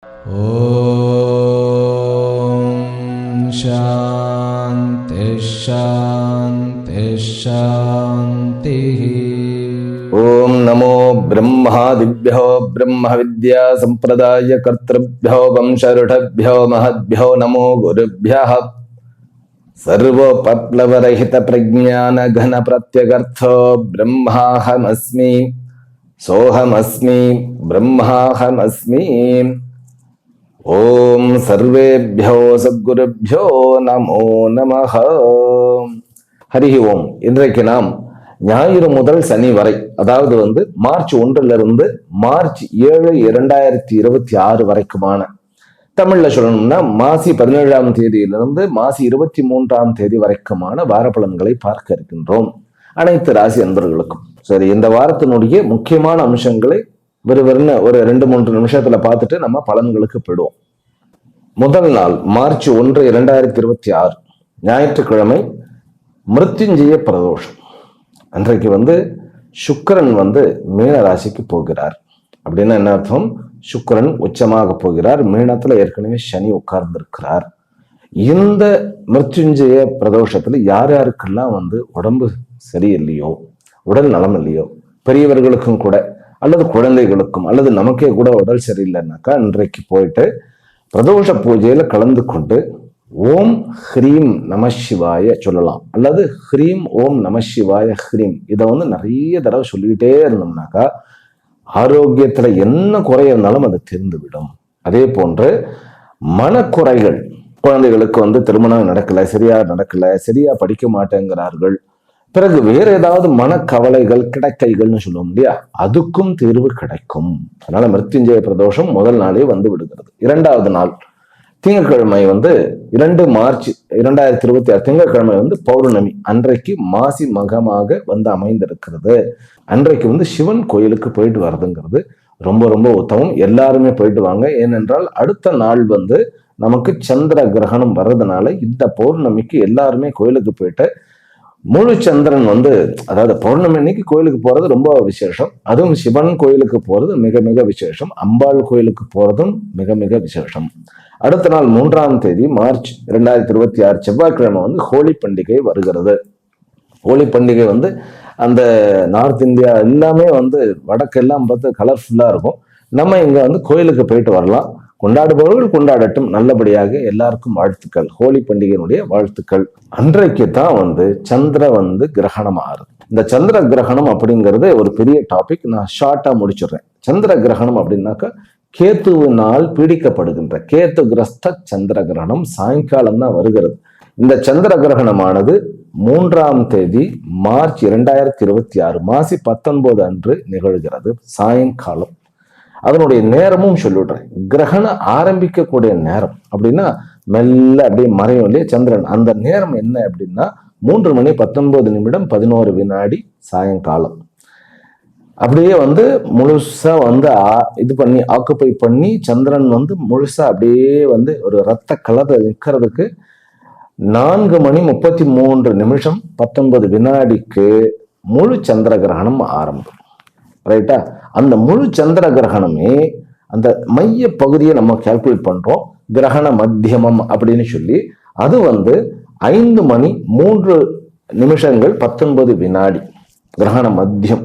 ஓம் சாந்தி சாந்தி சாந்தி. ஓம் நமோ பிரம்மாதிப்யோ பிரம்ம வித்யா சம்பிரதாய கர்த்ருப்யோ வம்சருடப்யோ மஹத்யோ நமோ குருப்யः. சர்வோபப்ளவரஹித பிரஜ்ஞான கன பிரத்யகர்த்தோ பிரம்மாஹமஸ்மி சோஹமஸ்மி பிரம்மாஹமஸ்மி. ஓம் சர்வேப்யோ சத்குருப்யோ நமோ நமஹ. ஹரி ஓம். இன்றைக்கு நாம் ஞாயிறு முதல் சனி வரை, அதாவது மார்ச் 1 மார்ச் 7, 2026 வரைக்குமான, தமிழ்ல சொல்லணும்னா மாசி 17ஆம் தேதியிலிருந்து மாசி 23ஆம் தேதி வரைக்குமான வார பலன்களை பார்க்க இருக்கின்றோம். அனைத்து ராசி அன்பர்களுக்கும். சரி, இந்த வாரத்தினுடைய முக்கியமான அம்சங்களை விறுவிறுன்னு ஒரு 2-3 நிமிஷத்துல பார்த்துட்டு நம்ம பலன்களுக்கு போயிடுவோம். முதல் நாள் மார்ச் 1, 2026 ஞாயிற்றுக்கிழமை, மிருத்யுஞ்சய பிரதோஷம். அன்றைக்கு சுக்கிரன் மீன ராசிக்கு போகிறார். அப்படின்னா என்ன அர்த்தம்? சுக்கிரன் உச்சமாக போகிறார். மீனத்துல ஏற்கனவே சனி உட்கார்ந்து இருக்கிறார். இந்த மிருத்யுஞ்சய பிரதோஷத்துல யார் யாருக்கெல்லாம் உடம்பு சரியில்லையோ, உடல் நலம் இல்லையோ, பெரியவர்களுக்கும் கூட அல்லது குழந்தைகளுக்கும் அல்லது நமக்கே கூட உடல் சரியில்லைன்னாக்கா இன்றைக்கு போயிட்டு பிரதோஷ பூஜையில கலந்து கொண்டு ஓம் ஹ்ரீம் நம சிவாய சொல்லலாம். அல்லது ஹ்ரீம் ஓம் நம சிவாய ஹ்ரீம் இதை நிறைய தடவை சொல்லிக்கிட்டே இருந்தோம்னாக்கா ஆரோக்கியத்துல என்ன குறை இருந்தாலும் அது தீர்ந்துவிடும். அதே போன்று மனக்குறைகள், குழந்தைகளுக்கு திருமணம் நடக்கல, சரியா படிக்க மாட்டேங்கிறார்கள், பிறகு வேற ஏதாவது மனக்கவலைகள், கிடக்கைகள்னு சொல்லுவோம் இல்லையா, அதுக்கும் தீர்வு கிடைக்கும். அதனால மிருத்யுஞ்சய பிரதோஷம் முதல் நாளே விடுகிறது. இரண்டாவது நாள் திங்கட்கிழமை 2 மார்ச் 2026 திங்கட்கிழமை பௌர்ணமி. அன்றைக்கு மாசி மகமாக அமைந்திருக்கிறது. அன்றைக்கு சிவன் கோயிலுக்கு போயிட்டு வர்றதுங்கிறது ரொம்ப ரொம்ப உத்தமம். எல்லாருமே போயிட்டு வாங்க. ஏனென்றால் அடுத்த நாள் நமக்கு சந்திர கிரகணம் வர்றதுனால இந்த பௌர்ணமிக்கு எல்லாருமே கோயிலுக்கு போயிட்டு முழு சந்திரன் அதாவது பௌர்ணமி அன்னைக்கு கோயிலுக்கு போறது ரொம்ப விசேஷம். அதுவும் சிவன் கோயிலுக்கு போறது மிக மிக விசேஷம். அம்பாள் கோயிலுக்கு போறதும் மிக மிக விசேஷம். அடுத்த நாள் 3ஆம் தேதி மார்ச் 2026 செவ்வாய்க்கிழமை ஹோலி பண்டிகை வருகிறது. ஹோலி பண்டிகை அந்த நார்த் இந்தியா எல்லாமே வடக்கெல்லாம் பார்த்து கலர்ஃபுல்லா இருக்கும். நம்ம இங்க கோயிலுக்கு போயிட்டு வரலாம். கொண்டாடுபவர்கள் கொண்டாடட்டும். நல்லபடியாக எல்லாருக்கும் வாழ்த்துக்கள். ஹோலி பண்டிகையினுடைய வாழ்த்துக்கள். அன்றைக்கு தான் சந்திர கிரகணம் ஆறுது. இந்த சந்திர கிரகணம் அப்படிங்கிறது ஒரு பெரிய டாபிக். நான் ஷார்ட்டா முடிச்சிடுறேன். சந்திர கிரகணம் அப்படின்னாக்கா கேத்துவினால் பீடிக்கப்படுகின்ற கேத்து கிரஸ்த சந்திர கிரகணம் சாயங்காலம் தான் வருகிறது. இந்த சந்திர கிரகணமானது 3ஆம் தேதி மார்ச் 2026 மாசி 19 அன்று நிகழ்கிறது சாயங்காலம். அதனுடைய நேரமும் சொல்லிடுறேன். கிரகணம் ஆரம்பிக்கக்கூடிய நேரம் அப்படின்னா மெல்ல அப்படியே மறையும் இல்லையா சந்திரன். அந்த நேரம் என்ன அப்படின்னா 3 மணி 19 நிமிடம் 11 வினாடி சாயங்காலம். அப்படியே முழுசா இது பண்ணி ஆக்குப்பை பண்ணி சந்திரன் முழுசா அப்படியே ஒரு ரத்த கலரை நிற்கிறதுக்கு 4 மணி 33 நிமிஷம் 19 வினாடிக்கு முழு சந்திர கிரகணம் ஆரம்பம். ரைட்டா? அந்த முழு சந்திர கிரகணமே அந்த மைய பகுதியை நம்ம கால்குலேட் பண்றோம். கிரகண மத்தியமம் அப்படின்னு சொல்லி அது 5 மணி 3 நிமிஷங்கள் 19 வினாடி கிரகண மத்தியம்.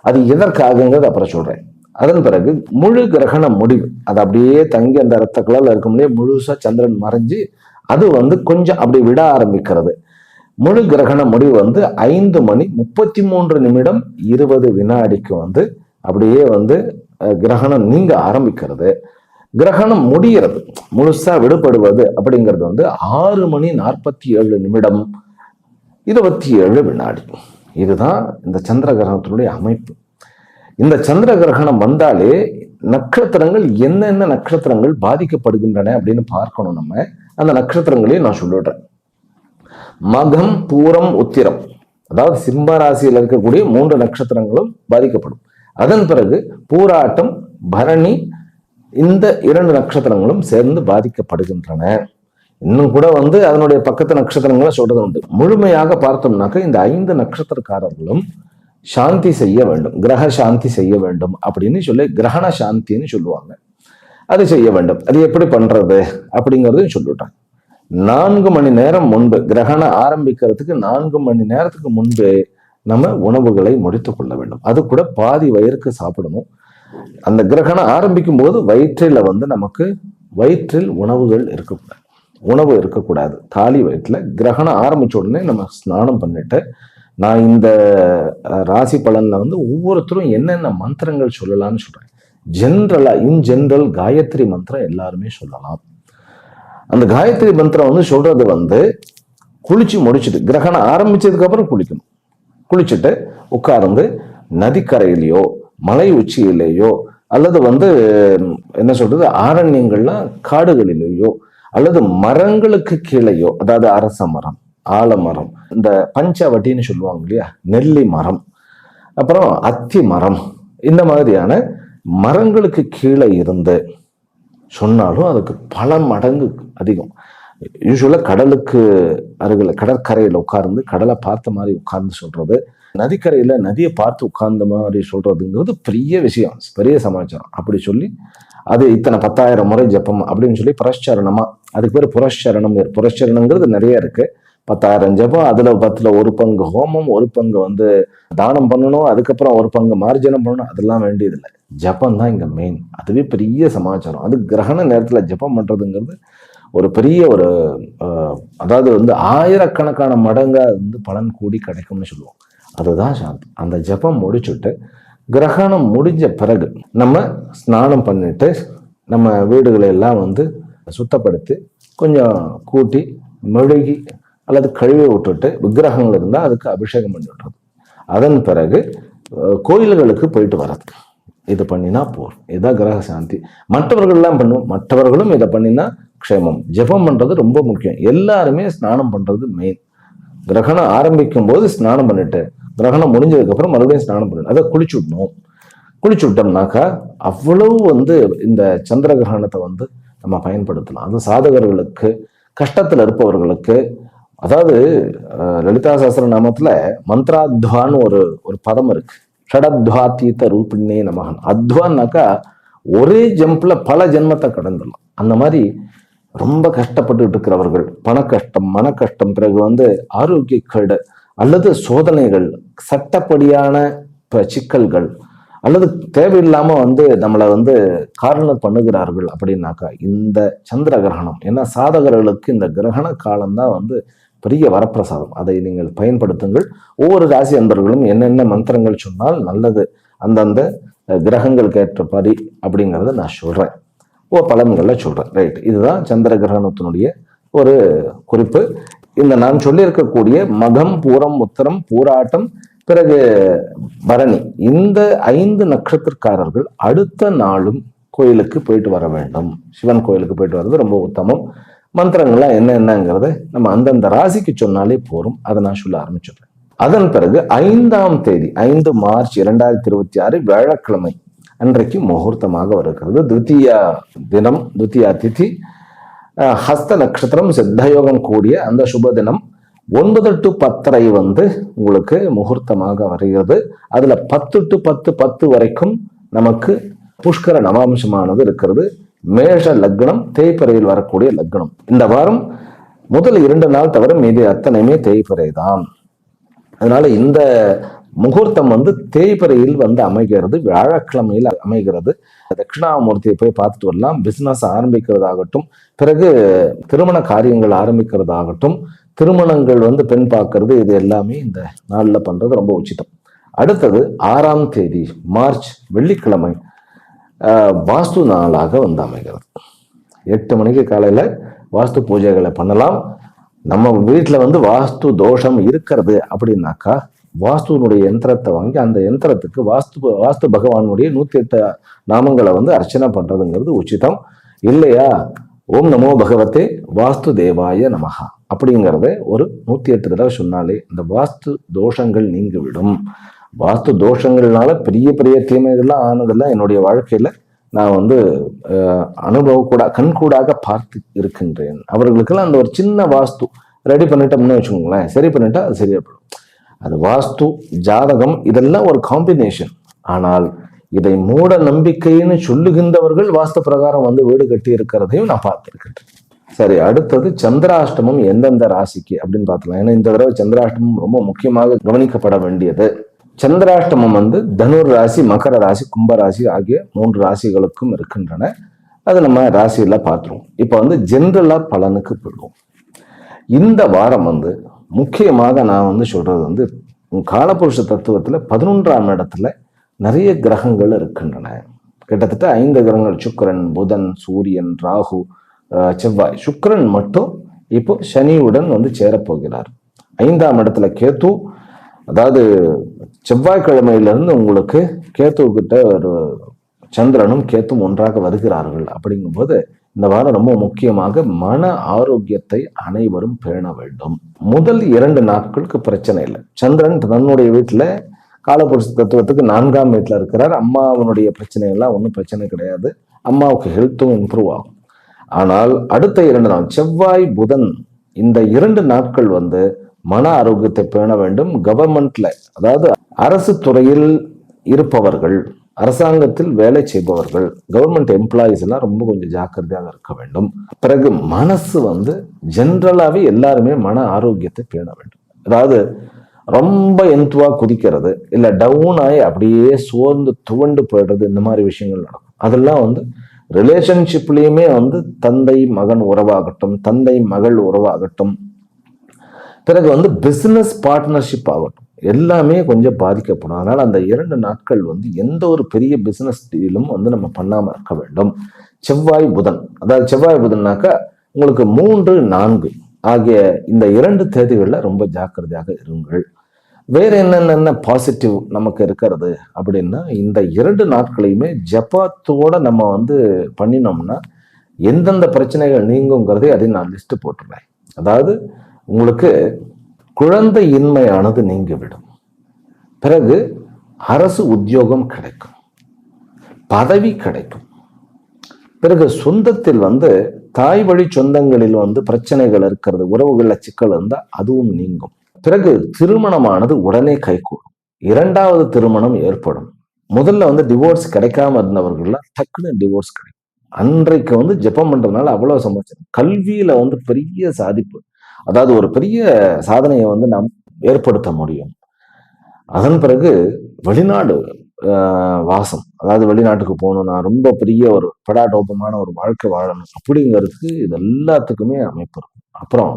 அது எதற்காகங்கிறது அப்புறம் சொல்றேன். அதன் பிறகு முழு கிரகண முடிவு அது அப்படியே தங்கி அந்த ரத்த கலர்ல இருக்க முடியாது. முழுசா சந்திரன் மறைஞ்சு அது கொஞ்சம் அப்படி விட ஆரம்பிக்கிறது. முழு கிரகண முடிவு 5 மணி 33 நிமிடம் 20 வினாடிக்கு அப்படியே கிரகணம் நீங்க ஆரம்பிக்கிறது. கிரகணம் முடிகிறது, முழுசா விடுபடுவது அப்படிங்கிறது 6 மணி 47 நிமிடம் 27 வினாடி. இதுதான் இந்த சந்திர கிரகணத்தினுடைய அமைப்பு. இந்த சந்திர கிரகணம் வந்தாலே நட்சத்திரங்கள் என்னென்ன நட்சத்திரங்கள் பாதிக்கப்படுகின்றன அப்படின்னு பார்க்கணும். நம்ம அந்த நட்சத்திரங்களையும் நான் சொல்லிடுறேன். மகம், பூரம், உத்திரம், அதாவது சிம்ம ராசியில் இருக்கக்கூடிய 3 நட்சத்திரங்களும் பாதிக்கப்படும். அதன் பிறகு பூராட்டம், பரணி, இந்த 2 நட்சத்திரங்களும் சேர்ந்து பாதிக்கப்படுகின்றன. இன்னும் கூட அதனுடைய பக்கத்து நட்சத்திரங்களை சொல்றது உண்டு. முழுமையாக பார்த்தோம்னாக்க இந்த 5 நட்சத்திரக்காரர்களும் சாந்தி செய்ய வேண்டும், கிரக சாந்தி செய்ய வேண்டும் அப்படின்னு சொல்லி கிரகண சாந்தின்னு சொல்லுவாங்க. அதை செய்ய வேண்டும். அது எப்படி பண்றது அப்படிங்கறதையும் சொல்லிவிட்டாங்க. 4 மணி நேரம் முன்பு, கிரகணம் ஆரம்பிக்கிறதுக்கு 4 மணி நேரத்துக்கு முன்பே நம்ம உணவுகளை முடித்துக் கொள்ள வேண்டும். அது கூட பாதி வயிறுக்கு சாப்பிடணும். அந்த கிரகணம் ஆரம்பிக்கும் போது வயிற்றில் உணவுகள் இருக்கக்கூடாது, உணவு இருக்கக்கூடாது. காலி வயிற்றுல கிரகணம் ஆரம்பிச்ச உடனே நம்ம ஸ்நானம் பண்ணிட்டு, நான் இந்த ராசி பலன்ல ஒவ்வொருத்தரும் என்னென்ன மந்திரங்கள் சொல்லலாம்னு சொல்றேன். இன் ஜென்ரல் காயத்ரி மந்திரம் எல்லாருமே சொல்லலாம். அந்த காயத்ரி மந்திரம் சொல்றது குளிச்சு முடிச்சுட்டு, கிரகணம் ஆரம்பிச்சதுக்கு அப்புறம் குளிக்கணும். குளிச்சுட்டு உட்கார்ந்து நதிக்கரையிலையோ மலை உச்சியிலேயோ அல்லது என்ன சொல்றது ஆரண்யங்கள்லாம் காடுகளிலேயோ அல்லது மரங்களுக்கு கீழேயோ, அதாவது அரச மரம், ஆலமரம், இந்த பஞ்சவட்டின்னு சொல்லுவாங்க இல்லையா, நெல்லி மரம், அப்புறம் அத்தி மரம், இந்த மாதிரியான மரங்களுக்கு கீழே இருந்து சொன்னாலும் அதுக்கு பல மடங்கு அதிகம். யூஸ்வலா கடலுக்கு அருகில் கடற்கரையில உட்கார்ந்து கடலை பார்த்த மாதிரி உட்கார்ந்து சொல்றது, நதிக்கரையில நதியை பார்த்து உட்கார்ந்த மாதிரி சொல்றதுங்கிறது பெரிய விஷயம், பெரிய சமாச்சாரம். அப்படி சொல்லி அது இத்தனை 10,000 முறை ஜப்பம் அப்படின்னு சொல்லி புரஸ்சரணமா, அதுக்கு பேர் புரஸ்சரணம். புரஸ்சரணங்கிறது நிறைய இருக்கு. 10,000 ஜபம், அதுல 10ல் 1 பங்கு ஹோமம், 1 பங்கு தானம் பண்ணணும், அதுக்கப்புறம் 1 பங்கு மார்ஜனம் பண்ணணும். அதெல்லாம் வேண்டியதில்லை, ஜப்பம் தான் இங்க மெயின். அதுவே பெரிய சமாச்சாரம். அது கிரகண நேரத்துல ஜப்பம் பண்றதுங்கிறது ஒரு பெரிய அதாவது ஆயிரக்கணக்கான மடங்கா பலன் கூடி கிடைக்கும்னு சொல்லுவோம். அதுதான் சாந்தி. அந்த ஜபம் முடிச்சுட்டு கிரகணம் முடிஞ்ச பிறகு நம்ம ஸ்நானம் பண்ணிட்டு நம்ம வீடுகளை எல்லாம் சுத்தப்படுத்தி கொஞ்சம் கூட்டி மெழுகி அல்லது கழுவி விட்டுட்டு, விக்கிரகங்கள் இருந்தால் அதுக்கு அபிஷேகம் பண்ணி விட்டுறது. அதன் பிறகு கோயில்களுக்கு போயிட்டு வர்றது. இது பண்ணினா போதும். இதுதான் கிரக சாந்தி. மற்றவர்கள்லாம் பண்ணுவோம், மற்றவர்களும் இதை பண்ணினா க்ஷேமம். ஜபம் பண்றது ரொம்ப முக்கியம். எல்லாருமே ஸ்நானம் பண்றது மெயின். கிரகணம் ஆரம்பிக்கும் போது ஸ்நானம் பண்ணிட்டு, கிரகணம் முடிஞ்சதுக்கு அப்புறம் மறுபடியும் ஸ்நானம் பண்ணிட்டு அதை குளிச்சு விடணும். குளிச்சு விட்டோம்னாக்கா அவ்வளவு இந்த சந்திர கிரகணத்தை நம்ம பயன்படுத்தலாம். அது சாதகர்களுக்கு, கஷ்டத்துல இருப்பவர்களுக்கு, அதாவது லலிதா சஹஸ்ர நாமத்துல மந்த்ராத்வான்னு ஒரு பதம் இருக்கு. ஷடத்வாத்தீத ரூபிணே நமகன். அத்வான்னாக்கா ஒரே ஜம்ப்ல பல ஜென்மத்தை கடந்துடலாம். அந்த மாதிரி ரொம்ப கஷ்டப்பட்டு இருக்கிறவர்கள், பண கஷ்டம், மன கஷ்டம், பிறகு ஆரோக்கிய கேடு அல்லது சோதனைகள், சட்டப்படியான சிக்கல்கள், அல்லது தேவையில்லாம நம்மளை காரணம் பண்ணுகிறார்கள் அப்படின்னாக்கா இந்த சந்திர கிரகணம், ஏன்னா சாதகர்களுக்கு இந்த கிரகண காலம்தான் பெரிய வரப்பிரசாதம். அதை நீங்கள் பயன்படுத்துங்கள். ஒவ்வொரு ராசி அன்பர்களும் என்னென்ன மந்திரங்கள் சொன்னால் நல்லது அந்தந்த கிரகங்களுக்கு ஏற்றபடி அப்படிங்கிறத நான் சொல்றேன், பலன்கள்ல சொல்றேன். ரைட், இதுதான் சந்திர கிரகணத்தினுடைய ஒரு குறிப்பு. இந்த நான் சொல்லியிருக்கக்கூடிய மகம், பூரம், உத்தரம், பூராட்டம், பிறகு பரணி, இந்த 5 நட்சத்திரக்காரர்கள் அடுத்த நாளும் கோயிலுக்கு போயிட்டு வர வேண்டும். சிவன் கோயிலுக்கு போயிட்டு வர்றது ரொம்ப உத்தமம். மந்திரங்கள்லாம் என்னங்கிறத நம்ம அந்தந்த ராசிக்கு சொன்னாலே போரும். அதை நான் சொல்ல ஆரம்பிச்சிடுறேன். அதன் பிறகு 5ஆம் தேதி 5 மார்ச் 2026 வியாழக்கிழமை அன்றைக்கு முகூர்த்தமாக வருகிறது. துவித்தியா தினம், துவித்தியா திதி, ஹஸ்த நட்சத்திரம், சித்தயோகம் கூடிய அந்த சுப தினம் 9 to 10:30 உங்களுக்கு முகூர்த்தமாக வருகிறது. அதுல 10 to 10:10 வரைக்கும் நமக்கு புஷ்கர நவாம்சமானது இருக்கிறது. மேஷ லக்னம், தேய்பிறையில் வரக்கூடிய லக்னம். இந்த வாரம் முதல் 2 நாள் தவிர மீது அத்தனையுமே தேய்பிறை தான். அதனால இந்த முகூர்த்தம் தேய்பிறையில் அமைகிறது, வியாழக்கிழமையில் அமைகிறது. தட்சிணாமூர்த்தியை போய் பார்த்துட்டு வரலாம். பிசினஸ் ஆரம்பிக்கிறதாகட்டும், பிறகு திருமண காரியங்கள் ஆரம்பிக்கிறதாகட்டும், திருமணங்கள் பெண் பார்க்கறது, இது எல்லாமே இந்த நாள்ல பண்றது ரொம்ப உச்சிதம். அடுத்தது 6ஆம் தேதி மார்ச் வெள்ளிக்கிழமை வாஸ்து நாளாக அமைகிறது. 8 மணிக்கு காலையில வாஸ்து பூஜைகளை பண்ணலாம். நம்ம வீட்டுல வாஸ்து தோஷம் இருக்கிறது அப்படின்னாக்கா வாஸ்துனுடைய யந்திரத்தை வாங்கி அந்த யந்திரத்துக்கு வாஸ்து பகவானுடைய 108 நாமங்களை அர்ச்சனை பண்றதுங்கிறது உச்சிதம். இல்லையா, ஓம் நமோ பகவதே வாஸ்து தேவாய நமஹா அப்படிங்கிறத ஒரு 108 தடவை சொன்னாலே இந்த வாஸ்து தோஷங்கள் நீங்கிவிடும். வாஸ்து தோஷங்கள்னால பெரிய பெரிய தீமைகள்லாம் ஆனதெல்லாம் என்னுடைய வாழ்க்கையில நான் கண்கூடாக பார்த்து இருக்கின்றேன். அவர்களுக்கெல்லாம் அந்த ஒரு சின்ன வாஸ்து ரெடி பண்ணிட்டோம்னு வச்சுக்கோங்களேன், சரி பண்ணிட்டா அது சரியா போயிடும். அது வாஸ்து, ஜாதகம், இதெல்லாம் ஒரு காம்பினேஷன். ஆனால் இதை மூட நம்பிக்கைன்னு சொல்லுகின்றவர்கள் வாஸ்து பிரகாரம் வந்து வீடு கட்டி இருக்கிறதையும் நான் பார்த்திருக்கேன். சரி, அடுத்தது சந்திராஷ்டமம் எந்தெந்த ராசிக்கு அப்படின்னு பார்த்துக்கலாம். ஏன்னா இந்த தடவை சந்திராஷ்டமம் ரொம்ப முக்கியமாக கவனிக்கப்பட வேண்டியது. சந்திராஷ்டமம் வந்து தனுர் ராசி, மகர ராசி, கும்ப ராசி ஆகிய 3 ராசிகளுக்கும் இருக்கின்றன. அது நம்ம ராசியில பார்த்துருவோம். இப்போ வந்து ஜென்ரலா பலனுக்கு போயிடுவோம். இந்த வாரம் வந்து முக்கியமாக நான் வந்து சொல்றது வந்து காலபுருஷ தத்துவத்துல 11ஆம் இடத்துல நிறைய கிரகங்கள் இருக்கின்றன. கிட்டத்தட்ட 5 கிரகங்கள், சுக்கிரன், புதன், சூரியன், ராகு, செவ்வாய். சுக்கிரன் மட்டும் இப்போ சனியுடன் வந்து சேரப்போகிறார். 5ஆம் இடத்துல கேத்து. அதாவது செவ்வாய்க்கிழமையிலிருந்து உங்களுக்கு கேத்து கிட்ட ஒரு சந்திரனும் கேத்தும் ஒன்றாக வருகிறார்கள். அப்படிங்கும்போது இந்த வாரம் ரொம்ப முக்கியமாக மன ஆரோக்கியத்தை அனைவரும் பேண வேண்டும். முதல் 2 நாட்களுக்கு பிரச்சனை இல்லை. சந்திரன் தன்னுடைய வீட்டுல காலபுருஷ தத்துவத்துக்கு 4ஆம் வீட்டுல இருக்கிறார். அம்மாவனுடைய பிரச்சனை எல்லாம் ஒன்றும் பிரச்சனை கிடையாது. அம்மாவுக்கு ஹெல்த்தும் இம்ப்ரூவ் ஆகும். ஆனால் அடுத்த 2 நாள் செவ்வாய், புதன், இந்த 2 நாட்கள் வந்து மன ஆரோக்கியத்தை பேண வேண்டும். கவர்மெண்ட்ல, அதாவது அரசு துறையில் இருப்பவர்கள், அரசாங்கத்தில் வேலை செய்பவர்கள், கவர்மெண்ட் எம்ப்ளாயிஸ் எல்லாம் ரொம்ப கொஞ்சம் ஜாக்கிரதையாக இருக்க வேண்டும். பிறகு மனசு வந்து ஜென்ரலாவே எல்லாருமே மன ஆரோக்கியத்தை பேண வேண்டும். அதாவது ரொம்ப எந்துவா குதிக்கிறது, இல்ல டவுன் ஆகி அப்படியே சோர்ந்து துவண்டு போயிடுறது, இந்த மாதிரி விஷயங்கள் நடக்கும். அதெல்லாம் வந்து ரிலேஷன்ஷிப்லயுமே வந்து தந்தை மகன் உறவாகட்டும், தந்தை மகள் உறவாகட்டும், பிறகு வந்து பிசினஸ் பார்ட்னர்ஷிப் ஆகட்டும், எல்லாமே கொஞ்சம் பாதிக்கப்படும். அதனால அந்த 2 நாட்கள் வந்து எந்த ஒரு பெரிய பிசினஸ் டீலும் வந்து நம்ம பண்ணாம இருக்க வேண்டும். செவ்வாய் புதன், அதாவது செவ்வாய் புதன்னாக்கா உங்களுக்கு 3, 4 ஆகிய இந்த 2 தேதிகள்ல ரொம்ப ஜாக்கிரதையாக இருங்கள். வேற என்னென்ன பாசிட்டிவ் நமக்கு இருக்கிறது அப்படின்னா, இந்த 2 நாட்களையுமே ஜபாத்தோட நம்ம வந்து பண்ணினோம்னா எந்தெந்த பிரச்சனைகள் நீங்குங்கிறதை அதை நான் லிஸ்ட் போட்டுறேன். அதாவது உங்களுக்கு குழந்தை இன்மையானது நீங்கிவிடும். பிறகு அரசு உத்தியோகம் கிடைக்கும், பதவி கிடைக்கும். பிறகு சொந்தத்தில் வந்து தாய் வழி சொந்தங்களில் வந்து பிரச்சனைகள் இருக்கிறது, உறவுகள்ல சிக்கல் இருந்தா அதுவும் நீங்கும். பிறகு திருமணமானது உடனே கைகூடும். 2வது திருமணம் ஏற்படும். முதல்ல வந்து டிவோர்ஸ் கிடைக்காம இருந்தவர்கள்லாம் டக்குன்னு டிவோர்ஸ் கிடைக்கும். அன்றைக்கு வந்து ஜெபம் பண்றதுனால அவ்வளவு சமாச்சாரம். கல்வியில வந்து பெரிய சாதிப்பு, அதாவது ஒரு பெரிய சாதனையை வந்து நாம் ஏற்படுத்த முடியும். அதன் பிறகு வெளிநாடு வாசம், அதாவது வெளிநாட்டுக்கு போகணும், நான் ரொம்ப பெரிய ஒரு படாடோபமான ஒரு வாழ்க்கை வாழணும் அப்படிங்கிறதுக்கு இது எல்லாத்துக்குமே அமைப்பு இருக்கும். அப்புறம்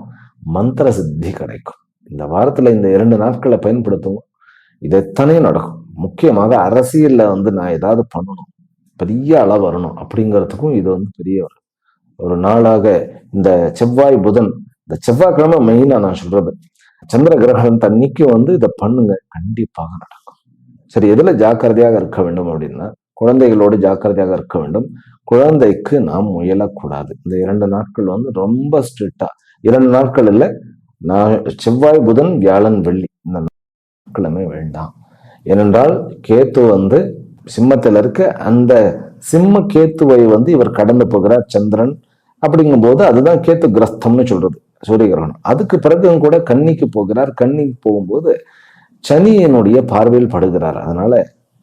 மந்திர சித்தி கிடைக்கும். இந்த வாரத்துல இந்த 2 நாட்களை பயன்படுத்துவோம், இது எத்தனையும் நடக்கும். முக்கியமாக அரசியல்ல வந்து நான் ஏதாவது பண்ணணும், பெரிய அளவு வரணும் அப்படிங்கிறதுக்கும் இது வந்து பெரிய ஒரு நாளாக இந்த செவ்வாய் புதன், இந்த செவ்வாய்க்கிழமை மெயினா நான் சொல்றது, சந்திர கிரகணம் தண்ணிக்கு வந்து இதை பண்ணுங்க, கண்டிப்பாக நடக்கும். சரி, எதுல ஜாக்கிரதையாக இருக்க வேண்டும் அப்படின்னா, குழந்தைகளோடு ஜாக்கிரதையாக இருக்க வேண்டும். குழந்தைக்கு நாம் முயலக்கூடாது. இந்த 2 நாட்கள் வந்து ரொம்ப ஸ்ட்ரிக்டா, 2 நாட்கள் இல்லை, நான் செவ்வாய் புதன் வியாழன் வெள்ளி இந்த நாட்களுமே வேண்டாம். ஏனென்றால் கேத்து வந்து சிம்மத்தில் இருக்க, அந்த சிம்ம கேத்துவை வந்து இவர் கடந்து போகிறார் சந்திரன். அப்படிங்கும் போது அதுதான் கேத்து கிரஸ்தம்னு சொல்றது, சூரிய கிரகணம். அதுக்கு பிறகு கூட கன்னிக்கு போகிறார். கன்னிக்கு போகும்போது சனியினுடைய பார்வையில் படுகிறார். அதனால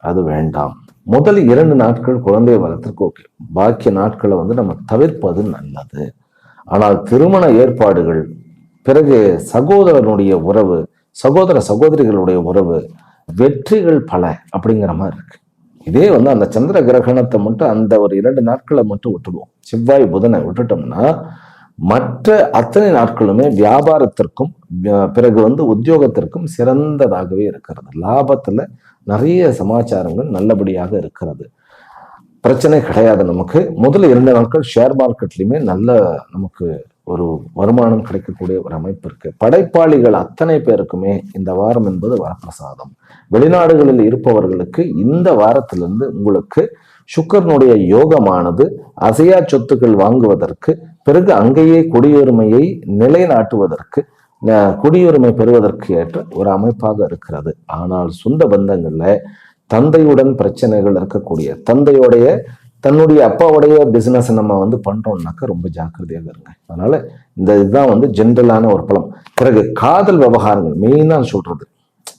அது வேண்டாம். முதல் 2 நாட்கள் குழந்தை வளர்த்திற்கு ஓகே, பாக்கிய நாட்களை வந்து நம்ம தவிர்ப்பது நல்லது. ஆனால் திருமண ஏற்பாடுகள், பிறகு சகோதரனுடைய உறவு, சகோதர சகோதரிகளுடைய உறவு, வெற்றிகள் பல அப்படிங்கிற மாதிரி இருக்கு. இதே வந்து அந்த சந்திர கிரகணத்தை மட்டும் அந்த ஒரு 2 நாட்களை மட்டும் விட்டுடுவோம். செவ்வாய் புதனை விட்டுட்டோம்னா மற்ற அத்தனை நாட்களுமே வியாபாரத்திற்கும் பிறகு வந்து உத்தியோகத்திற்கும் சிறந்ததாகவே இருக்கிறது. லாபத்துல நிறைய சமாச்சாரங்கள் நல்லபடியாக இருக்கிறது. பிரச்சனை கிடையாது. நமக்கு முதல்ல 2 நாட்கள் ஷேர் மார்க்கெட்லயுமே நல்ல நமக்கு ஒரு வருமானம் கிடைக்கக்கூடிய ஒரு அமைப்பு இருக்கு. படைப்பாளிகள் அத்தனை பேருக்குமே இந்த வாரம் என்பது வரப்பிரசாதம். வெளிநாடுகளில் இருப்பவர்களுக்கு இந்த வாரத்திலிருந்து உங்களுக்கு சுக்கிரனுடைய யோகமானது அசையா சொத்துக்கள் வாங்குவதற்கு, பிறகு அங்கேயே குடியுரிமையை நிலைநாட்டுவதற்கு, குடியுரிமை பெறுவதற்கு ஏற்ற ஒரு அமைப்பாக இருக்கிறது. ஆனால் சொந்த பந்தங்கள்ல தந்தையுடன் பிரச்சனைகள் இருக்கக்கூடிய, தந்தையோடைய தன்னுடைய அப்பாவுடைய பிசினஸ் நம்ம வந்து பண்றோம்னாக்கா ரொம்ப ஜாக்கிரதையாக இருங்க. அதனால இந்த இதுதான் வந்து ஜென்ரலான ஒரு பலம். பிறகு காதல் விவகாரங்கள் மெயினா சொல்றது,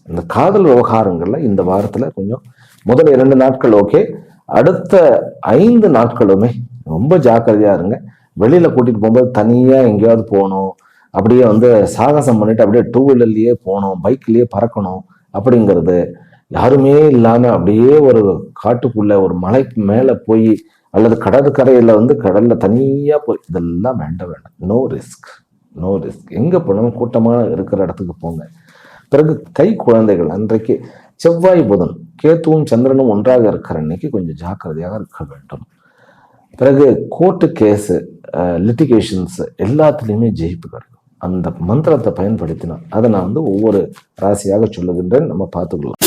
இந்த காதல் விவகாரங்கள்ல இந்த வாரத்துல கொஞ்சம் முதல் 2 நாட்கள் ஓகே, அடுத்த 5 நாட்களுமே ரொம்ப ஜாக்கிரதையா இருங்க. வெளியில கூட்டிட்டு போகும்போது தனியா எங்கேயாவது போகணும், அப்படியே வந்து சாகசம் பண்ணிட்டு அப்படியே 2 வீலர்லயே போகணும், பைக்லயே பறக்கணும் அப்படிங்கிறது, யாருமே இல்லாம அப்படியே ஒரு காட்டுக்குள்ள ஒரு மலைக்கு மேல போய் அல்லது கடற்கரையில வந்து கடல்ல தனியா போய் இதெல்லாம் வேண்டாம். No risk, no risk. எங்க போனாலும் கூட்டமா இருக்கிற இடத்துக்கு போங்க. பிறகு கை குழந்தைகள், அன்றைக்கு செவ்வாய் புதன் கேத்துவும் சந்திரனும் ஒன்றாக இருக்கிற அன்னைக்கு கொஞ்சம் ஜாக்கிரதையாக இருக்க வேண்டும். பிறகு கோர்ட்டு கேஸு, லிட்டிகேஷன்ஸ் எல்லாத்துலேயுமே ஜெயிப்பு கிடைக்கும். அந்த மந்திரத்தை பயன்படுத்தினா அதை நான் வந்து ஒவ்வொரு ராசியாக சொல்லுகின்றேன், நம்ம பார்த்துக்கலாம்.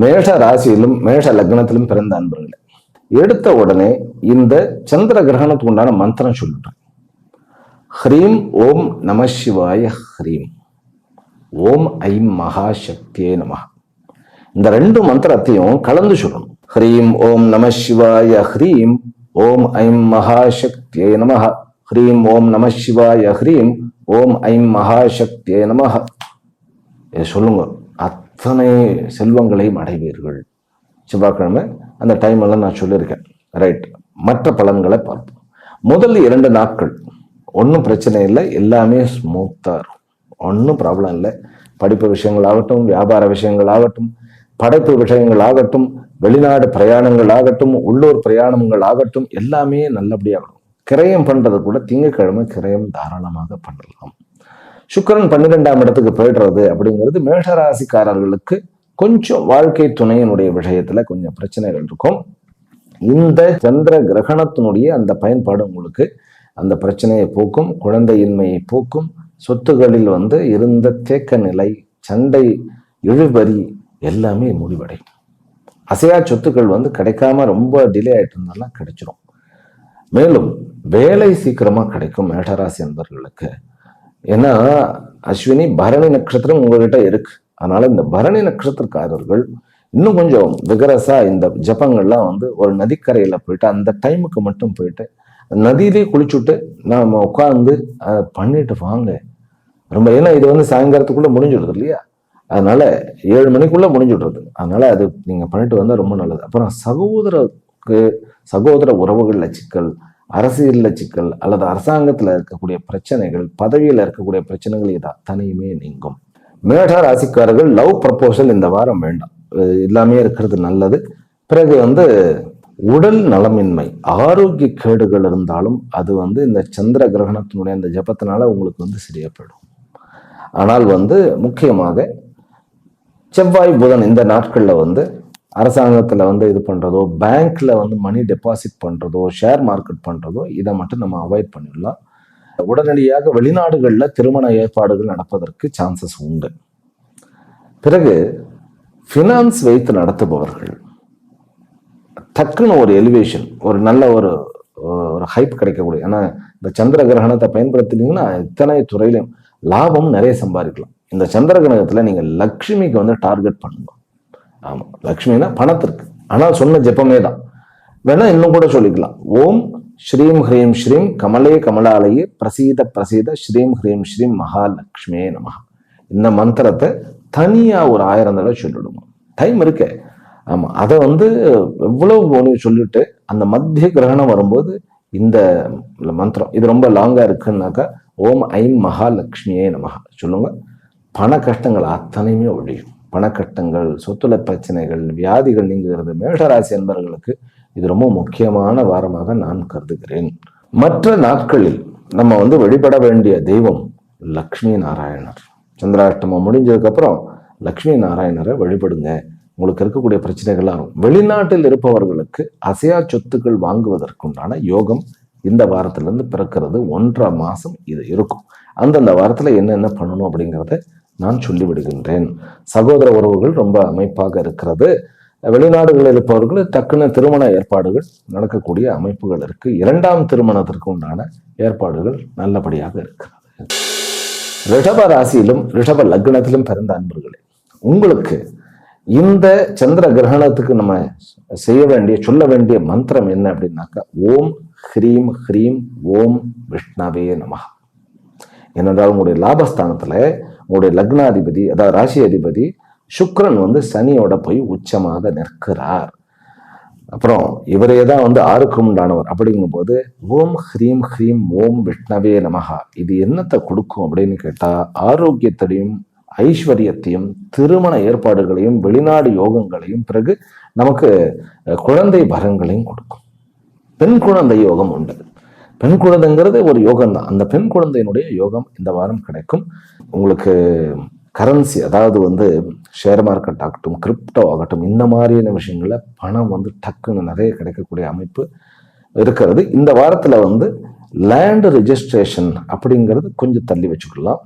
மேஷ ராசியிலும் மேஷ லக்னத்திலும் பிறந்த அன்பர்களே, எடுத்த உடனே இந்த சந்திர கிரகணத்துக்கு உண்டான மந்திரம் சொல்லிட்டேன். ஹ்ரீம் ஓம் நம சிவாய ஹ்ரீம், ஓம் ஐம் மகாசக்தியே நம. இந்த 2 மந்திரத்தையும் கலந்து சொல்லணும். ஹ்ரீம் ஓம் நம சிவாய ஹ்ரீம், ஓம் ஐம் மகாசக்தியே நம. ஹ்ரீம் ஓம் நம சிவாய ஹ்ரீம், ஓம் ஐம் மகாசக்தியே நம. இதை சொல்லுங்க, அத்தனை செல்வங்களையும் அடைவீர்கள். செவ்வாய்க்கிழமை அந்த டைம் எல்லாம் நான் சொல்லியிருக்கேன். ரைட், மற்ற பலன்களை பார்ப்போம். முதல் 2 நாட்கள் ஒன்றும் பிரச்சனை இல்லை, எல்லாமே ஸ்மூத்தா இருக்கும், ஒன்றும் ப்ராப்ளம் இல்லை. படிப்பு விஷயங்கள் ஆகட்டும், வியாபார விஷயங்கள் ஆகட்டும், படைப்பு விஷயங்கள் ஆகட்டும், வெளிநாடு பிரயாணங்கள் ஆகட்டும், உள்ளூர் பிரயாணங்கள் ஆகட்டும், எல்லாமே நல்லபடியாகட்டும். கிரயம் பண்றது கூட திங்கட்கிழமை கிரயம் தாராளமாக பண்ணலாம். சுக்கிரன் 12ஆம் இடத்துக்கு போயிடுறது அப்படிங்கிறது மேஷராசிக்காரர்களுக்கு கொஞ்சம் வாழ்க்கை துணையினுடைய விஷயத்துல கொஞ்சம் பிரச்சனைகள் இருக்கும். இந்த சந்திர கிரகணத்தினுடைய அந்த பயன்பாடு உங்களுக்கு அந்த பிரச்சனையை போக்கும், குழந்தையின்மையை போக்கும், சொத்துகளில் வந்து இருந்த தேக்க நிலை, சண்டை, இழுபறி எல்லாமே முடிவடையும். அசையா சொத்துக்கள் வந்து கிடைக்காம ரொம்ப டிலே ஆயிட்டு இருந்தாலும் கிடைச்சிரும். மேலும் வேலை சீக்கிரமா கிடைக்கும் மேஷராசி அன்பர்களுக்கு. ஏன்னா அஸ்வினி பரணி நட்சத்திரம் உங்ககிட்ட இருக்கு. அதனால இந்த பரணி நட்சத்திரக்காரர்கள் இன்னும் கொஞ்சம் விகரசா இந்த ஜபங்கள்லாம் வந்து ஒரு நதிக்கரையில போயிட்டு அந்த டைமுக்கு மட்டும் போயிட்டு நதியிலே குளிச்சுட்டு நாம உட்காந்து பண்ணிட்டு வாங்க. ரொம்ப, ஏன்னா இது வந்து சாயங்காலத்துக்குள்ள முடிஞ்சுடுது இல்லையா, அதனால 7 மணிக்குள்ள முடிஞ்சுடுறது. அதனால அது நீங்க பண்ணிட்டு வந்தா ரொம்ப நல்லது. அப்புறம் சகோதர உறவுகள்ல சிக்கல், அரசியல்ல சிக்கல் அல்லது அரசாங்கத்துல இருக்கக்கூடிய பிரச்சனைகள், பதவியில இருக்கக்கூடிய பிரச்சனைகள், இது அத்தனையுமே நீங்கும். மேஷ ராசிக்காரர்கள் லவ் ப்ரப்போசல் இந்த வாரம் வேண்டாம், எல்லாமே இருக்கிறது நல்லது. பிறகு வந்து உடல் நலமின்மை, ஆரோக்கிய கேடுகள் இருந்தாலும் அது வந்து இந்த சந்திர கிரகணத்தினுடைய அந்த ஜபத்தினால உங்களுக்கு வந்து சரியா போயிடும். ஆனால் வந்து முக்கியமாக செவ்வாய் புதன் இந்த நாட்கள்ல வந்து அரசாங்கத்துல வந்து இது பண்றதோ, பேங்க்ல வந்து மணி டெபாசிட் பண்றதோ, ஷேர் மார்க்கெட் பண்றதோ, இதை மட்டும் நம்ம அவாய்ட் பண்ணிடலாம். உடனடியாக வெளிநாடுகள்ல திருமண ஏற்பாடுகள் நடப்பதற்கு சான்சஸ் உண்டு. பிறகு ஃபினான்ஸ் வைத்து நடத்துபவர்கள் டக்குன்னு ஒரு எலிவேஷன், ஒரு நல்ல ஒரு ஹைப் கிடைக்கக்கூடிய, ஏன்னா இந்த சந்திர கிரகணத்தை பயன்படுத்தினீங்கன்னா இத்தனை துறையிலும் லாபம் நிறைய சம்பாதிக்கலாம். இந்த சந்திர கிரகணத்துல நீங்க லக்ஷ்மிக்கு வந்து டார்கெட் பண்ணுங்க. ஆமா, லக்ஷ்மினா பணத்திற்கு. ஆனால் சொன்ன ஜெபமே தான், வேணா இன்னும் கூட சொல்லிக்கலாம். ஓம் ஸ்ரீம் ஹ்ரீம் ஸ்ரீம் கமலே கமலாலயே பிரசீத பிரசீத ஸ்ரீம் ஹ்ரீம் ஸ்ரீம் மகாலட்சுமியே நமஹ. இந்த மந்திரத்தை தனியா ஒரு 1000 தடவை சொல்லிடுவோம், டைம் இருக்கு. ஆமா, அதை வந்து எவ்வளவு சொல்லிட்டு அந்த மத்திய கிரகணம் வரும்போது இந்த மந்திரம், இது ரொம்ப லாங்கா இருக்குன்னாக்கா ஓம் ஐம் மகாலட்சுமியே நமஹ சொல்லுங்க. பண கஷ்டங்கள் அத்தனையுமே ஒழியும். பணக்கட்டங்கள், சொத்துல பிரச்சனைகள், வியாதிகள் நீங்குகிறது. மேஷராசி என்பவர்களுக்கு இது ரொம்ப முக்கியமான வாரமாக நான் கருதுகிறேன். மற்ற நாட்களில் நம்ம வந்து வழிபட வேண்டிய தெய்வம் லக்ஷ்மி நாராயணர். சந்திராஷ்டமம் முடிஞ்சதுக்கு அப்புறம் லக்ஷ்மி நாராயணரை வழிபடுங்க, உங்களுக்கு இருக்கக்கூடிய பிரச்சனைகள்லாம். வெளிநாட்டில் இருப்பவர்களுக்கு அசையா சொத்துக்கள் வாங்குவதற்குண்டான யோகம் இந்த வாரத்திலிருந்து பிறக்கிறது. 1.5 மாசம் இது இருக்கும். அந்தந்த வாரத்துல என்னென்ன பண்ணணும் அப்படிங்கிறத நான் சொல்லிவிடுகின்றேன். சகோதர உறவுகள் ரொம்ப அமைப்பாக இருக்கிறது. வெளிநாடுகளில் இருப்பவர்கள் டக்குன்னு திருமண ஏற்பாடுகள் நடக்கக்கூடிய அமைப்புகள் இருக்கு. 2ஆம் திருமணத்திற்கு உண்டான ஏற்பாடுகள் நல்லபடியாக இருக்கிறது. ரிஷப ராசியிலும் ரிஷப லக்னத்திலும் பிறந்த அன்பர்களே, உங்களுக்கு இந்த சந்திர கிரகணத்துக்கு நம்ம சொல்ல வேண்டிய மந்திரம் என்ன அப்படின்னாக்கா ஓம் ஹ்ரீம் ஹ்ரீம் ஓம் விஷ்ணவே நமஹ. ஏனென்றால் உங்களுடைய லாபஸ்தானத்துல உங்களுடைய லக்னாதிபதி, அதாவது ராசி அதிபதி சுக்கிரன் வந்து சனியோட போய் உச்சமாக நிற்கிறார். அப்புறம் இவரே தான் வந்து 6க்கு உண்டானவர். அப்படிங்கும் போது ஓம் ஹ்ரீம் ஹ்ரீம் ஓம் விஷ்ணவே நமஹா இது என்னத்தை கொடுக்கும் அப்படின்னு கேட்டா ஆரோக்கியத்தையும் ஐஸ்வர்யத்தையும் திருமண ஏற்பாடுகளையும் வெளிநாடு யோகங்களையும் பிறகு நமக்கு குழந்தை வரங்களையும் கொடுக்கும். பெண் குழந்தை யோகம் உண்டு. பெண் குழந்தைங்கிறது ஒரு யோகம் தான். அந்த பெண் குழந்தையினுடைய யோகம் இந்த வாரம் கிடைக்கும். உங்களுக்கு கரன்சி, அதாவது வந்து ஷேர் மார்க்கெட் ஆகட்டும், கிரிப்டோ ஆகட்டும், இந்த மாதிரியான விஷயங்கள்ல பணம் வந்து டக்குன்னு நிறைய கிடைக்கக்கூடிய அமைப்பு இருக்கிறது. இந்த வாரத்துல வந்து லேண்ட் ரிஜிஸ்ட்ரேஷன் அப்படிங்கிறது கொஞ்சம் தள்ளி வச்சுக்கலாம்,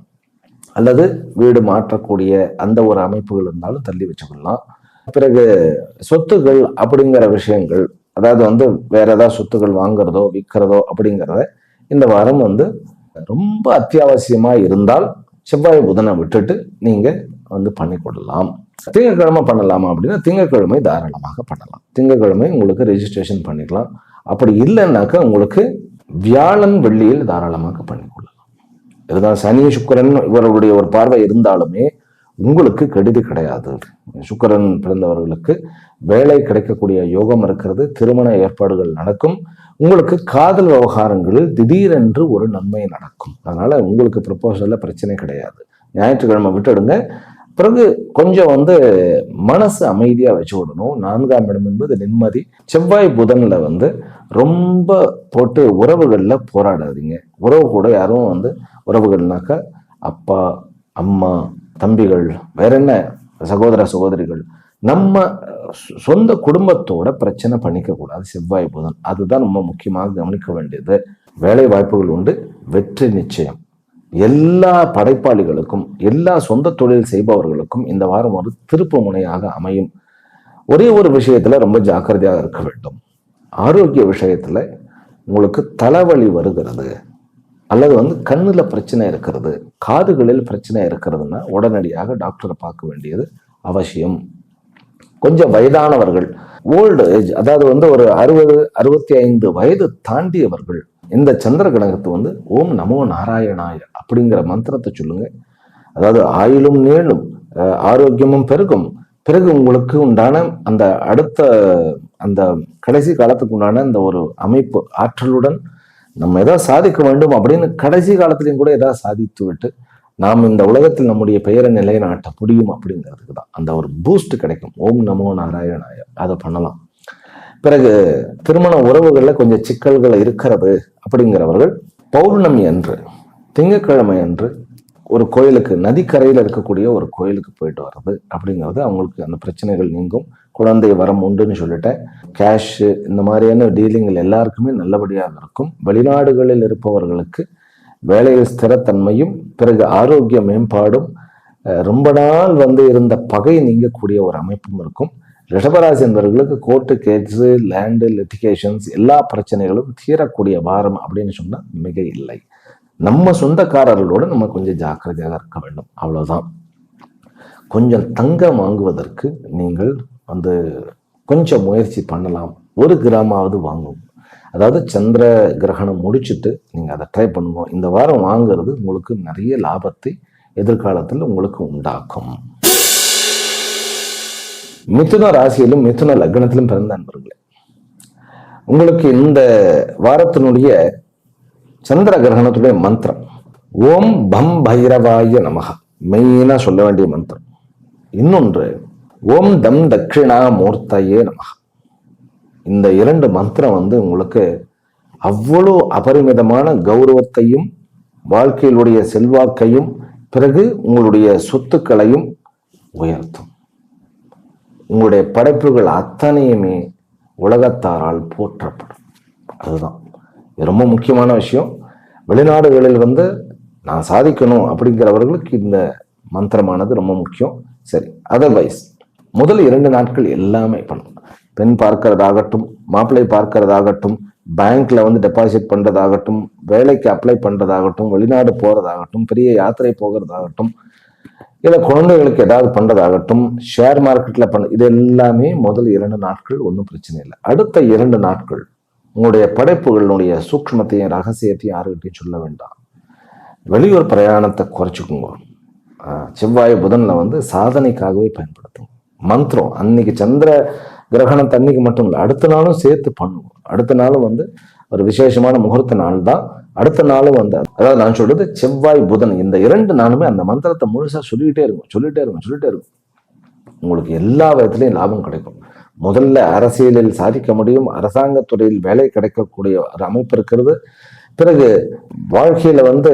அல்லது வீடு மாற்றக்கூடிய அந்த ஒரு அமைப்புகள் இருந்தாலும் தள்ளி வச்சுக்கலாம். பிறகு சொத்துகள் அப்படிங்கிற விஷயங்கள், அதாவது வந்து வேற ஏதாவது சொத்துக்கள் வாங்குறதோ விற்கிறதோ அப்படிங்கிறத இந்த வாரம் வந்து ரொம்ப அத்தியாவசியமா இருந்தால் செவ்வாய் புதனை விட்டுட்டு நீங்க வந்து பண்ணி கொள்ளலாம். திங்கட்கிழமை பண்ணலாமா அப்படின்னா திங்கட்கிழமை தாராளமாக பண்ணலாம். திங்கட்கிழமை உங்களுக்கு ரெஜிஸ்ட்ரேஷன் பண்ணிக்கலாம். அப்படி இல்லைன்னாக்கா உங்களுக்கு வியாழன் வெள்ளியில் தாராளமாக பண்ணிக்கொள்ளலாம். இதுதான் சனி சுக்கிரன் இவர்களுடைய ஒரு பார்வை இருந்தாலுமே உங்களுக்கு கெடுதி கிடையாது. சுக்கிரன் பிறந்தவர்களுக்கு வேலை கிடைக்கக்கூடிய யோகம் இருக்கிறது. திருமண ஏற்பாடுகள் நடக்கும். உங்களுக்கு காதல் விவகாரங்களில் திடீரென்று ஒரு நன்மை நடக்கும். அதனால உங்களுக்கு ப்ரப்போசல்ல பிரச்சனை கிடையாது. ஞாயிற்றுக்கிழமை விட்டுடுங்க. பிறகு கொஞ்சம் வந்து மனசு அமைதியா வச்சு விடணும். 4ஆம் இடம் என்பது நிம்மதி. செவ்வாய் புதன்ல வந்து ரொம்ப போட்டு உறவுகள்ல போராடாதீங்க. உறவு கூட யாரும் வந்து உறவுகள்னாக்கா அப்பா அம்மா தம்பிகள், வேற என்ன சகோதர சகோதரிகள், நம்ம சொந்த குடும்பத்தோட பிரச்சனை பண்ணிக்க கூடாது. செவ்வாய் புதன் அதுதான் ரொம்ப முக்கியமாக கவனிக்க வேண்டியது. வேலை வாய்ப்புகள் உண்டு, வெற்றி நிச்சயம். எல்லா படைப்பாளிகளுக்கும் எல்லா சொந்த தொழில் செய்பவர்களுக்கும் இந்த வாரம் ஒரு திருப்பு முனையாக அமையும். ஒரே ஒரு விஷயத்துல ரொம்ப ஜாக்கிரதையாக இருக்க வேண்டும். ஆரோக்கிய விஷயத்துல உங்களுக்கு தலைவலி வருகிறது, அல்லது வந்து கண்ணுல பிரச்சனை இருக்கிறது, காதுகளில் பிரச்சனை இருக்கிறதுன்னா உடனடியாக டாக்டரை பார்க்க வேண்டியது அவசியம். கொஞ்சம் வயதானவர்கள், ஓல்டு ஏஜ், அதாவது வந்து ஒரு 60-65 வயது தாண்டியவர்கள் இந்த சந்திர கிரகத்து வந்து ஓம் நமோ நாராயணாய அப்படிங்கிற மந்திரத்தை சொல்லுங்க. அதாவது ஆயுளும் நீளும் ஆரோக்கியமும் பெருகும். பிறகு உங்களுக்கு உண்டான அந்த அடுத்த அந்த கடைசி காலத்துக்கு உண்டான அந்த ஒரு அமைப்பு ஆற்றலுடன் நம்ம எதாவது சாதிக்க வேண்டும் அப்படின்னு கடைசி காலத்திலையும் கூட எதாவது சாதித்து விட்டு நாம் இந்த உலகத்தில் நம்முடைய பெயரை நிலைநாட்ட முடியும் அப்படிங்கிறதுக்கு தான் அந்த ஒரு பூஸ்ட் கிடைக்கும். ஓம் நமோ நாராயணாய அதை பண்ணலாம். பிறகு திருமண உறவுகள்ல கொஞ்சம் சிக்கல்கள் இருக்கிறது அப்படிங்கிறவர்கள் பௌர்ணமி அன்று, திங்கட்கிழமை அன்று ஒரு கோயிலுக்கு, நதிக்கரையில் இருக்கக்கூடிய ஒரு கோயிலுக்கு போயிட்டு வர்றது அப்படிங்கிறது அவங்களுக்கு அந்த பிரச்சனைகள் நீங்கும். குழந்தை வரம் உண்டுன்னு சொல்லிட்டேன். கேஷு இந்த மாதிரியான டீலிங்கள் எல்லாருக்குமே நல்லபடியாக இருக்கும். வெளிநாடுகளில் இருப்பவர்களுக்கு வேலையில் ஸ்திரத்தன்மையும் பிறகு ஆரோக்கிய மேம்பாடும், ரொம்ப நாள் வந்து இருந்த பகை நீங்கக்கூடிய ஒரு அமைப்பும் இருக்கும். ரிஷபராசி என்பவர்களுக்கு கோர்ட்டு கேஸு, லேண்டு, லிட்டிகேஷன்ஸ் எல்லா பிரச்சனைகளும் தீரக்கூடிய வாரம் அப்படின்னு சொன்னா மிக இல்லை. நம்ம சொந்தக்காரர்களோடு நம்ம கொஞ்சம் ஜாக்கிரதையாக இருக்க வேண்டும், அவ்வளவுதான். கொஞ்சம் தங்கம் வாங்குவதற்கு நீங்கள் வந்து கொஞ்சம் முயற்சி பண்ணலாம். 1 கிராமாவது வாங்கும். அதாவது சந்திர கிரகணம் முடிச்சுட்டு நீங்க அதை ட்ரை பண்ணுவோம். இந்த வாரம் வாங்குறது உங்களுக்கு நிறைய லாபத்தை எதிர்காலத்தில் உங்களுக்கு உண்டாக்கும். மிதுன ராசியிலும் மிதுன லக்னத்திலும் பிறந்த நண்பர்களே, உங்களுக்கு இந்த வாரத்தினுடைய சந்திர கிரகணத்துடைய மந்திரம் ஓம் பம் பைரவாய நமக, மெயினா சொல்ல வேண்டிய மந்திரம். இன்னொன்று ஓம் தம் தட்சிணா மூர்த்தையே நமக. இந்த 2 மந்திரம் வந்து உங்களுக்கு அவ்வளோ அபரிமிதமான கௌரவத்தையும் வாழ்க்கையிலுடைய செல்வாக்கையும் பிறகு உங்களுடைய சொத்துக்களையும் உயர்த்தும். உங்களுடைய படைப்புகள் அத்தனையுமே உலகத்தாரால் போற்றப்படும். அதுதான் ரொம்ப முக்கியமான விஷயம். வெளிநாடுகளில் வந்து நான் சாதிக்கணும் அப்படிங்கிறவர்களுக்கு இந்த மந்திரமானது ரொம்ப முக்கியம். சரி, அதர்வைஸ் முதல் 2 நாட்கள் எல்லாமே பண்ணும். பெண் பார்க்கறதாகட்டும், மாப்பிள்ளை பார்க்கறதாகட்டும், பேங்க்ல வந்து டெபாசிட் பண்றதாகட்டும், வேலைக்கு அப்ளை பண்றதாகட்டும், வெளிநாடு போறதாகட்டும், பெரிய யாத்திரை போகிறதாகட்டும், இல்லை குழந்தைகளுக்கு ஏதாவது பண்றதாகட்டும், ஷேர் மார்க்கெட்ல இது எல்லாமே முதல் 2 நாட்கள் ஒன்றும் பிரச்சனை இல்லை. அடுத்த 2 நாட்கள் உங்களுடைய படைப்புகளுடைய சூக்ஷ்மத்தையும் ரகசியத்தையும் யாருக்கிட்டையும் சொல்ல வேண்டாம். வெளியூர் பிரயாணத்தை குறைச்சிக்கோங்க. செவ்வாய் புதன்ல வந்து சாதனைக்காகவே பயன்படுத்தும். மந்திரம் அன்னைக்கு சந்திர கிரகணம் தண்ணிக்கு மட்டும் இல்லை, அடுத்த நாளும் சேர்த்து பண்ணுவோம். அடுத்த நாளும் வந்து ஒரு விசேஷமான முகூர்த்த நாள் தான். அடுத்த நாளும் வந்து, அதாவது நான் சொல்றது செவ்வாய் புதன் இந்த 2 நாளுமே அந்த மந்திரத்தை முழுசா சொல்லிட்டே இருக்கும். உங்களுக்கு எல்லா விதத்திலையும் லாபம் கிடைக்கும். முதல்ல அரசியலில் சாதிக்க முடியும், அரசாங்கத்துறையில் வேலை கிடைக்கக்கூடிய ஒரு அமைப்பு இருக்கிறது. பிறகு வாழ்க்கையில வந்து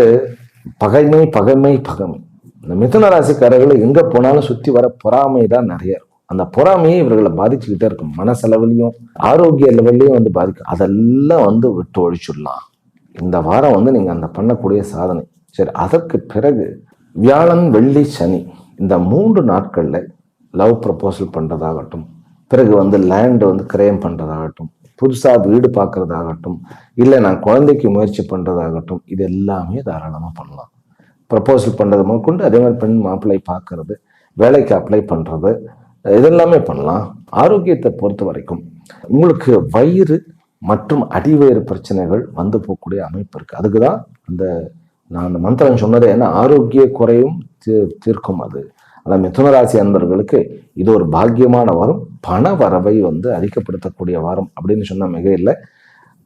பகைமை. இந்த மிதுன ராசிக்காரர்கள் எங்க போனாலும் சுத்தி வர பொறாமை தான் நிறைய இருக்கும். அந்த பொறாமையை இவர்களை பாதிச்சுக்கிட்டே இருக்கும். மனசெலவுலையும் ஆரோக்கிய லெவல்லையும் வந்து பாதிக்கும். அதெல்லாம் வந்து விட்டு ஒழிச்சுடலாம் இந்த வாரம் வந்து நீங்க அந்த பண்ணக்கூடிய சாதனை. சரி, அதற்கு பிறகு வியாழன் வெள்ளி சனி இந்த 3 நாட்கள்ல லவ் ப்ரப்போசல் பண்றதாகட்டும், பிறகு வந்து லேண்ட் வந்து கிரயம் பண்றதாகட்டும், புதுசா வீடு பார்க்கறதாகட்டும், இல்லை நான் குழந்தைக்கு முயற்சி பண்றதாகட்டும், இது எல்லாமே தாராளமா பண்ணலாம். ப்ரப்போசல் பண்றது முதற்கொண்டு, அதே மாதிரி பெண் மாப்பிள்ளை பார்க்கறது, வேலைக்கு அப்ளை பண்றது, இதெல்லாமே பண்ணலாம். ஆரோக்கியத்தை பொறுத்த வரைக்கும் உங்களுக்கு வயிறு மற்றும் அடிவயிறு பிரச்சனைகள் வந்து போகக்கூடிய அமைப்பு இருக்கு. அதுக்குதான் நான் அந்த மந்திரம் சொன்னது. ஏன்னா ஆரோக்கிய குறையும் தீர்க்கும் அது. ஆனால் மிதுன ராசி அன்பர்களுக்கு இது ஒரு பாக்கியமான வாரம், பண வரவை வந்து அதிகப்படுத்தக்கூடிய வாரம் அப்படின்னு சொன்னா மிக இல்லை.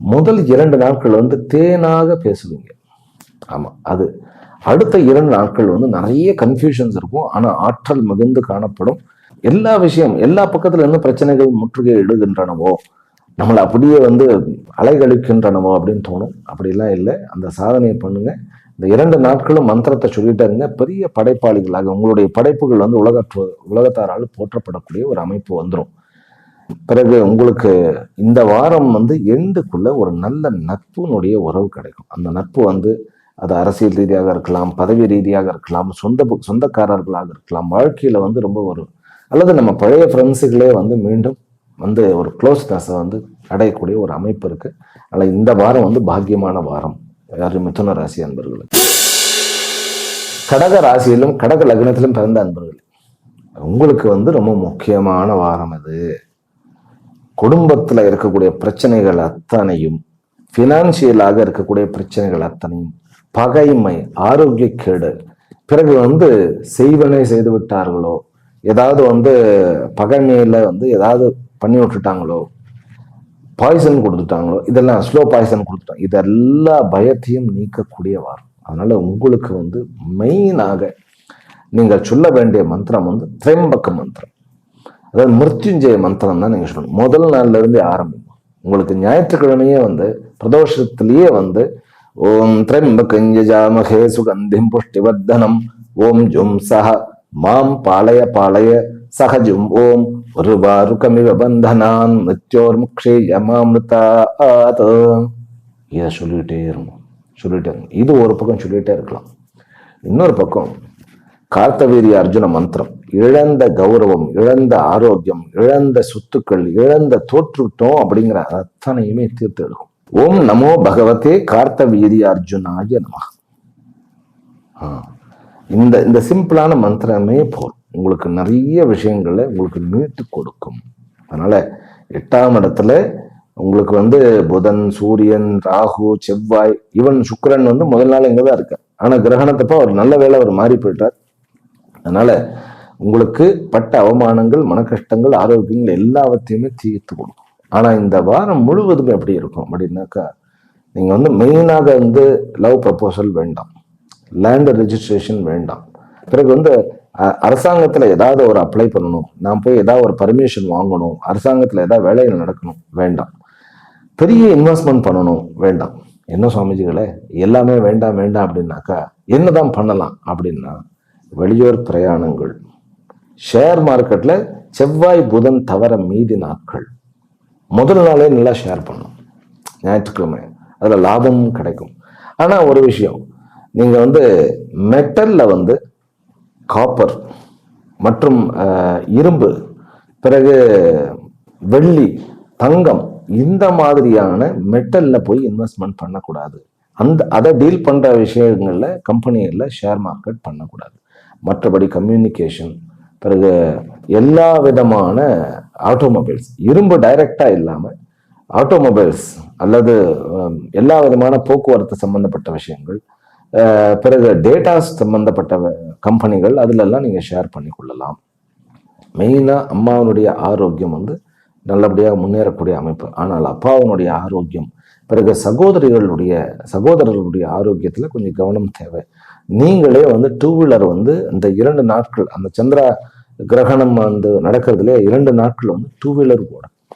முதல் 2 நாட்கள் வந்து தேனாக பேசுவீங்க. ஆமா, அது அடுத்த 2 நாட்கள் வந்து நிறைய கன்ஃபியூஷன்ஸ் இருக்கும். ஆனா ஆற்றல் மிகுந்து காணப்படும். எல்லா பக்கத்துல இருந்து பிரச்சனைகள் முற்றுகை இடுகின்றனவோ, நம்மளை அப்படியே வந்து அலைகழிக்கின்றனவோ அப்படின்னு தோணும். அப்படிலாம் இல்லை. அந்த சாதனையை பண்ணுங்க. இந்த 2 நாட்களும் மந்திரத்தை சொல்லிட்டாருங்க. பெரிய படைப்பாளிகளாக உங்களுடைய படைப்புகள் வந்து உலகத்தாரால் போற்றப்படக்கூடிய ஒரு அமைப்பு வந்துடும். பிறகு உங்களுக்கு இந்த வாரம் வந்து எண்டுக்குள்ள ஒரு நல்ல நட்புனுடைய உறவு கிடைக்கும். அந்த நட்பு வந்து அது அரசியல் ரீதியாக இருக்கலாம், பதவி ரீதியாக இருக்கலாம், சொந்தக்காரர்களாக இருக்கலாம். வாழ்க்கையில வந்து ரொம்ப அல்லது நம்ம பழைய ஃப்ரெண்ட்ஸுகளே வந்து மீண்டும் வந்து ஒரு க்ளோஸ்னஸை வந்து அடையக்கூடிய ஒரு அமைப்பு இருக்கு. அதனால இந்த வாரம் வந்து பாக்கியமான வாரம் யாரு மிதுன ராசி அன்பர்களுக்கு. கடக ராசியிலும் கடக லக்னத்திலும் பிறந்த அன்பர்கள், உங்களுக்கு வந்து ரொம்ப முக்கியமான வாரம் அது. குடும்பத்துல இருக்கக்கூடிய பிரச்சனைகள் அத்தனையும், பினான்சியலாக இருக்கக்கூடிய பிரச்சனைகள் அத்தனையும், பகைமை, ஆரோக்கிய கேடு, பிறகு வந்து செய்வனை செய்து விட்டார்களோ, ஏதாவது வந்து பகைமையில வந்து ஏதாவது பண்ணி விட்டுட்டாங்களோ, பாய்சன் கொடுத்துட்டாங்களோ, இதெல்லாம் ஸ்லோ பாய்சன் கொடுத்துட்டாங்க, இதெல்லா பயத்தையும் நீக்கக்கூடிய வாரம். அதனால உங்களுக்கு வந்து மெயினாக நீங்கள் சொல்ல வேண்டிய மந்திரம் வந்து திரைம்பக்க மந்திரம், அதாவது மிருத்யுஞ்சய மந்திரம் தான் நீங்க சொல்லணும். முதல் நாள்ல இருந்து ஆரம்பிக்கும். உங்களுக்கு ஞாயிற்றுக்கிழமையே வந்து பிரதோஷத்திலேயே வந்து ஓம் திரைம்பகஞ்சஜாமகே சுகந்திம் புஷ்டிவர்தனம் ஓம் ஜும் சஹ மாம் பாலய பாலய சகஜும் ஓம் ஒருவாருகமிவ பந்தனான் மிருத்யோர் முக்ஷேய மாமிருதாத். இதை சொல்லிட்டே இருக்கும். இது ஒரு பக்கம் சொல்லிட்டே இருக்கலாம். இன்னொரு பக்கம் கார்த்தவீரிய அர்ஜுன மந்திரம், இழந்த கௌரவம், இழந்த ஆரோக்கியம், இழந்த சொத்துக்கள், இழந்த தோற்றுவிட்டோம் அப்படிங்கிற அத்தனையுமே தீர்த்து எடுக்கும். ஓம் நமோ பகவதே கார்த்தவீரிய அர்ஜுனாய நமஹ. இந்த சிம்பிளான மந்திரமே போதும், உங்களுக்கு நிறைய விஷயங்களை உங்களுக்கு மீட்டு கொடுக்கும். அதனால 8ஆம் இடத்துல உங்களுக்கு வந்து புதன், சூரியன், ராகு, செவ்வாய், ஈவன் சுக்கிரன் வந்து முதல் நாள் இங்கதான் இருக்கார். ஆனா கிரகணத்தப்ப அவர் நல்ல வேளை அவர் மாறி போயிட்டார். அதனால உங்களுக்கு பட்ட அவமானங்கள், மன கஷ்டங்கள், ஆரோக்கியங்கள் எல்லாவற்றையுமே தீர்த்து கொடுக்கும். ஆனா இந்த வாரம் முழுவதும் எப்படி இருக்கும் அப்படின்னாக்கா, நீங்க வந்து மெயினாக வந்து லவ் ப்ரப்போசல் வேண்டாம், லேண்ட் ரெஜிஸ்ட்ரேஷன் வேண்டாம், பிறகு வந்து அரசாங்கத்துல ஏதாவது ஒரு அப்ளை பண்ணணும், நான் போய் ஏதாவது ஒரு பர்மிஷன் வாங்கணும், அரசாங்கத்துல ஏதாவது வேலைகள் நடக்கணும் வேண்டாம், பெரிய இன்வெஸ்ட்மெண்ட் பண்ணணும் வேண்டாம். என்ன சுவாமிஜிகளே எல்லாமே வேண்டாம் அப்படின்னாக்கா என்னதான் பண்ணலாம் அப்படின்னா, வெளியூர் பிரயாணங்கள், ஷேர் மார்க்கெட்ல செவ்வாய் புதன் தவிர மீதி நாட்கள் முதல் நாளே நல்லா ஷேர் பண்ணணும். ஞாயிற்றுக்கிழமை அதுல லாபமும் கிடைக்கும். ஆனா ஒரு விஷயம், நீங்க வந்து மெட்டல்ல வந்து காப்பர் மற்றும் இரும்பு, பிறகு வெள்ளி, தங்கம், இந்த மாதிரியான மெட்டல்ல போய் இன்வெஸ்ட்மெண்ட் பண்ணக்கூடாது. அதை டீல் பண்ற விஷயங்கள்ல கம்பெனிகள்ல ஷேர் மார்க்கெட் பண்ணக்கூடாது. மற்றபடி கம்யூனிகேஷன், பிறகு எல்லா விதமான ஆட்டோமொபைல்ஸ், இரும்பு டைரக்டா இல்லாம ஆட்டோமொபைல்ஸ் அல்லது எல்லா விதமான போக்குவரத்து சம்பந்தப்பட்ட விஷயங்கள், பிறகு டேட்டாஸ் சம்பந்தப்பட்ட கம்பெனிகள் அதுலெல்லாம் நீங்கள் ஷேர் பண்ணி கொள்ளலாம். மெயினாக அம்மாவனுடைய ஆரோக்கியம் வந்து நல்லபடியாக முன்னேறக்கூடிய அமைப்பு. ஆனால் அப்பாவனுடைய ஆரோக்கியம், பிறகு சகோதரர்களுடைய ஆரோக்கியத்தில் கொஞ்சம் கவனம் தேவை. நீங்களே வந்து 2 வீலர் வந்து இந்த 2 நாட்கள் அந்த சந்திரா கிரகணம் வந்து நடக்கிறதுல 2 நாட்கள் வந்து 2 வீலர்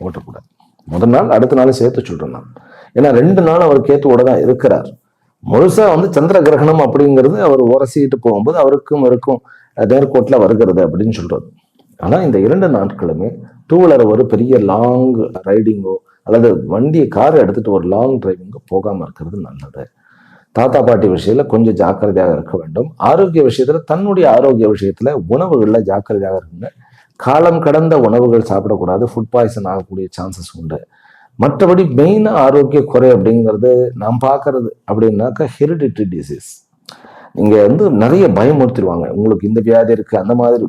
ஓட்டக்கூடாது. முதல் நாள் அடுத்த நாள் சேர்த்து சொல்றேன் நான். ஏன்னா 2 நாள் அவர் கேத்துவோட தான் இருக்கிறார். முழுசா வந்து சந்திர கிரகணம் அப்படிங்கிறது அவர் உரசிட்டு போகும்போது அவருக்கும் நேர்கோட்டில் வருகிறது அப்படின்னு சொல்றது. ஆனா இந்த 2 நாட்களுமே 2 வீலர் ஒரு பெரிய லாங் ரைடிங்கோ அல்லது காரை எடுத்துட்டு ஒரு லாங் டிரைவிங்கோ போகாம இருக்கிறது நல்லது. தாத்தா பாட்டி விஷயத்துல கொஞ்சம் ஜாக்கிரதையாக இருக்க வேண்டும். ஆரோக்கிய விஷயத்துல, தன்னுடைய ஆரோக்கிய விஷயத்துல உணவுகள்ல ஜாக்கிரதையாக இருக்குங்க. காலம் கடந்த உணவுகள் சாப்பிடக்கூடாது. ஃபுட் பாய்சன் ஆகக்கூடிய சான்சஸ் உண்டு. மற்றபடி மெயின் ஆரோக்கிய குறை அப்படிங்கிறது நாம் பார்க்கறது அப்படின்னாக்கா ஹெரிடிட்ரி டிசீஸ். நீங்க வந்து நிறைய பயமுறுத்திடுவாங்க, உங்களுக்கு இந்த வியாதி இருக்கு அந்த மாதிரி.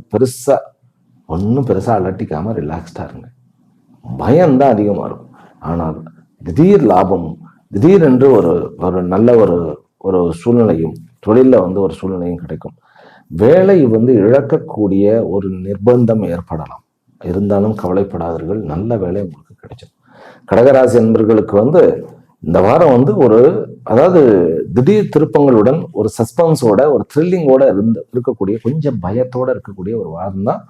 ஒன்றும் பெருசா அலட்டிக்காம ரிலாக்ஸ்டா இருங்க. பயம்தான் அதிகமா இருக்கும். ஆனால் திடீர் லாபமும் திடீரென்று ஒரு நல்ல ஒரு சூழ்நிலையும் தொழிலில் வந்து ஒரு சூழ்நிலையும் கிடைக்கும். வேலை வந்து இழக்கக்கூடிய ஒரு நிர்பந்தம் ஏற்படலாம். இருந்தாலும் கவலைப்படாதீர்கள், நல்ல வேலை உங்களுக்கு கிடைக்கும். கடகராசி என்பர்களுக்கு வந்து இந்த வாரம் வந்து அதாவது திடீர் திருப்பங்களுடன் ஒரு சஸ்பென்ஸோட ஒரு த்ரில்லிங்கோட இருக்கக்கூடிய கொஞ்சம் பயத்தோட இருக்கக்கூடிய ஒரு வாரம் தான்.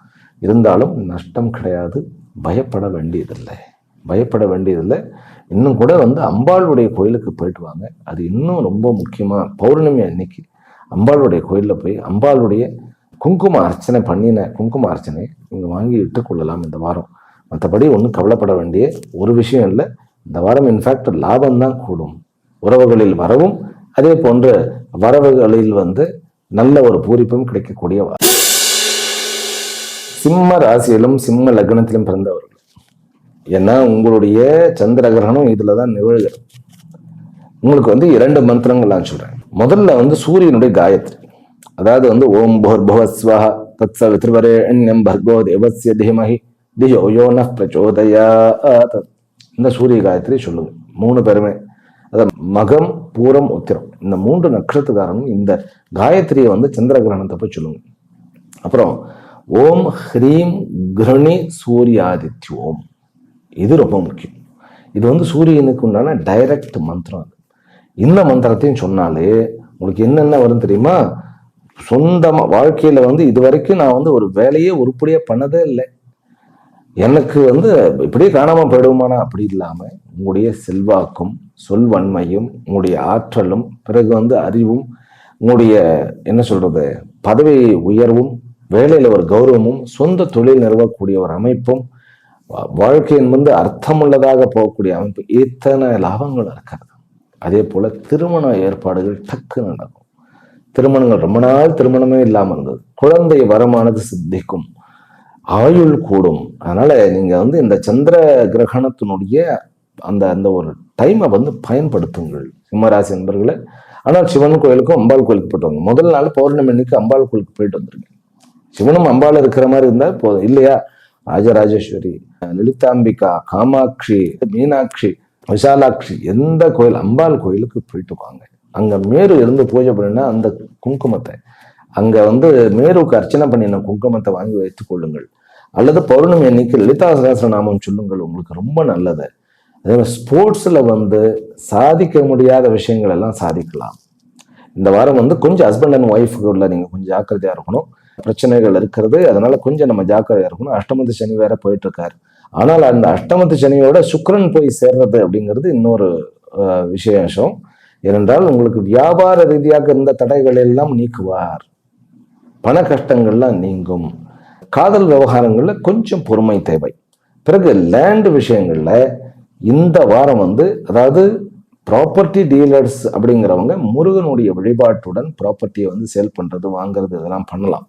இருந்தாலும் நஷ்டம் கிடையாது. பயப்பட வேண்டியதில்லை. இன்னும் கூட வந்து அம்பாளுடைய கோயிலுக்கு போயிட்டு வாங்க. அது இன்னும் ரொம்ப முக்கியமா பௌர்ணமி அன்னைக்கு அம்பாளுடைய கோயிலில் போய் அம்பாளுடைய குங்கும அர்ச்சனை நீங்க வாங்கி இட்டுக்கொள்ளலாம் இந்த வாரம். மற்றபடி ஒன்றும் கவலைப்பட வேண்டிய ஒரு விஷயம் இல்லை. இந்த வாரம் இன்ஃபேக்ட் லாபம் தான் கூடும். உறவுகளில் வரவும் அதே போன்று வரவுகளில் வந்து நல்ல ஒரு பூரிப்பும் கிடைக்கக்கூடிய வாரம். சிம்ம ராசியிலும் சிம்ம லக்னத்திலும் பிறந்தவர்கள், ஏன்னா உங்களுடைய சந்திர கிரகணம் இதுலதான் நிகழ்கிறது. உங்களுக்கு வந்து 2 மந்திரங்கள் நான் சொல்றேன். முதல்ல வந்து சூரியனுடைய காயத்ரி, அதாவது வந்து ஓம் பூர்புவஸ்வஹ தத்சவித்ருவரேண்யம் பர்கோ தேவஸ்ய தீமஹி தியோ யோ நः பிரச்சோதயாத். இந்த சூரிய காயத்ரி சொல்லுங்க 3 பேருமே. அதாவது மகம் பூரம் உத்திரம் இந்த 3 நட்சத்திரக்காரனும் இந்த காயத்ரியை வந்து சந்திர கிரகணத்தை சொல்லுங்க. அப்புறம் ஓம் ஹ்ரீம் கிருணி சூர்யாதித்யோம், இது ரொம்ப முக்கியம். இது வந்து சூரியனுக்கு உண்டான டைரக்ட் மந்திரம். அது இந்த மந்திரத்தையும் சொன்னாலே உங்களுக்கு என்னென்ன வரும் தெரியுமா? சொந்தமா வாழ்க்கையில வந்து இது வரைக்கும் நான் வந்து ஒரு வேலையே உருப்படியா பண்ணதே இல்லை, எனக்கு வந்து இப்படியே காணாம போயிடுமானா அப்படி இல்லாம உங்களுடைய செல்வாக்கும் சொல்வன்மையும் உங்களுடைய ஆற்றலும் பிறகு வந்து அறிவும் உங்களுடைய என்ன சொல்றது பதவி உயர்வும் வேலையில ஒரு கௌரவமும் சொந்த தொழில் நிறுவக்கூடிய ஒரு அமைப்பும் வாழ்க்கையின் வந்து அர்த்தமுள்ளதாக போகக்கூடிய அமைப்பு, இத்தனை லாபங்கள் இருக்கிறது. அதே போல திருமண ஏற்பாடுகள் டக்கு நடக்கும். திருமணங்கள் ரொம்ப நாள் திருமணமே இல்லாமல் இருந்தது, குழந்தை வரமானது சித்திக்கும், ஆயுள் கூடும். அதனால நீங்க வந்து இந்த சந்திர கிரகணத்தினுடைய அந்த ஒரு டைமை வந்து பயன்படுத்துங்கள் சிம்மராசி நண்பர்களே. ஆனால் சிவன் கோயிலுக்கும் அம்பாள் கோயிலுக்கு போயிட்டு வாங்க. முதல் நாள் பௌர்ணமி அன்னைக்கு அம்பாள் கோயிலுக்கு போயிட்டு வந்துருங்க. சிவனும் அம்பாள் இருக்கிற மாதிரி இருந்தா போதும் இல்லையா? ராஜராஜேஸ்வரி, லலிதாம்பிகா, காமாட்சி, மீனாட்சி, விசாலாட்சி, எந்த கோயில் அம்பாள் கோயிலுக்கு போயிட்டு வாங்க. அங்க மேரு இருந்து பூஜை பண்ணினா அந்த குங்குமத்தை அங்க வந்து மேருக்கு அர்ச்சனை பண்ணின குங்குமத்தை வாங்கி வைத்துக் கொள்ளுங்கள். அல்லது பௌர்ணமி அன்னைக்கு லலிதா சகஸ்ரநாமம் சொல்லுங்கள், உங்களுக்கு ரொம்ப நல்லது. அதே மாதிரி ஸ்போர்ட்ஸ்ல வந்து சாதிக்க முடியாத விஷயங்கள் எல்லாம் சாதிக்கலாம். இந்த வாரம் வந்து கொஞ்சம் ஹஸ்பண்ட் அண்ட் ஒய்ஃபுக்கு உள்ள நீங்க கொஞ்சம் ஜாக்கிரதையா இருக்கணும். பிரச்சனைகள் இருக்கிறது, அதனால கொஞ்சம் நம்ம ஜாக்கிரதையா இருக்கணும். அஷ்டமத்து சனி வேற போயிட்டு இருக்காரு. ஆனால் அந்த அஷ்டமத்து சனியோட சுக்கிரன் போய் சேர்றது அப்படிங்கிறது இன்னொரு விசேஷம். ஏனென்றால் உங்களுக்கு வியாபார ரீதியாக இருந்த தடைகள் எல்லாம் நீக்குவார், பண கஷ்டங்கள்லாம் நீங்கும். காதல் விவகாரங்கள்ல கொஞ்சம் பொறுமை தேவை. பிறகு லேண்ட் விஷயங்கள்ல இந்த வாரம் வந்து அதாவது ப்ராப்பர்ட்டி டீலர்ஸ் அப்படிங்கிறவங்க முருகனுடைய வழிபாட்டுடன் ப்ராப்பர்ட்டியை வந்து சேல் பண்றது வாங்குறது இதெல்லாம் பண்ணலாம்.